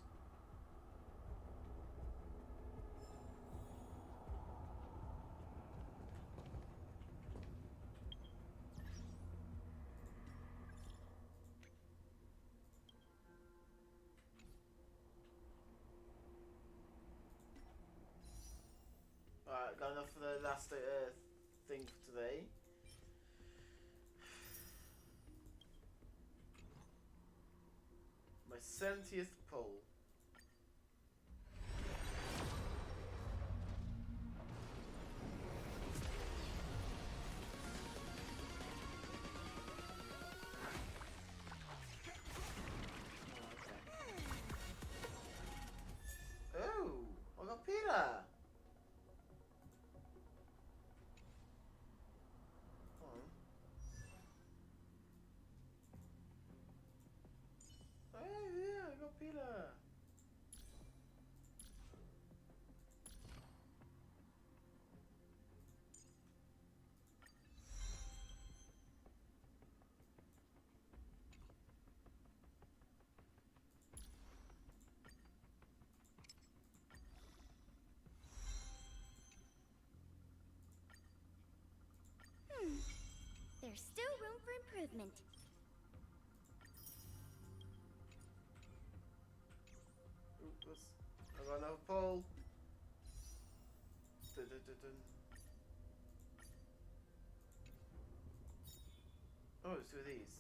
Alright, got enough for the last thing for today. My 70th pull. Oh, I got Peter. Oh yeah, I got Peter.
movement.
Oops. I got another pole. Dun, dun, dun, dun. Oh, let's do these.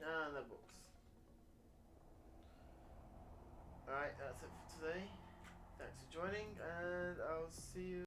And the books. Alright, that's it for today. Thanks for joining, and I'll see you.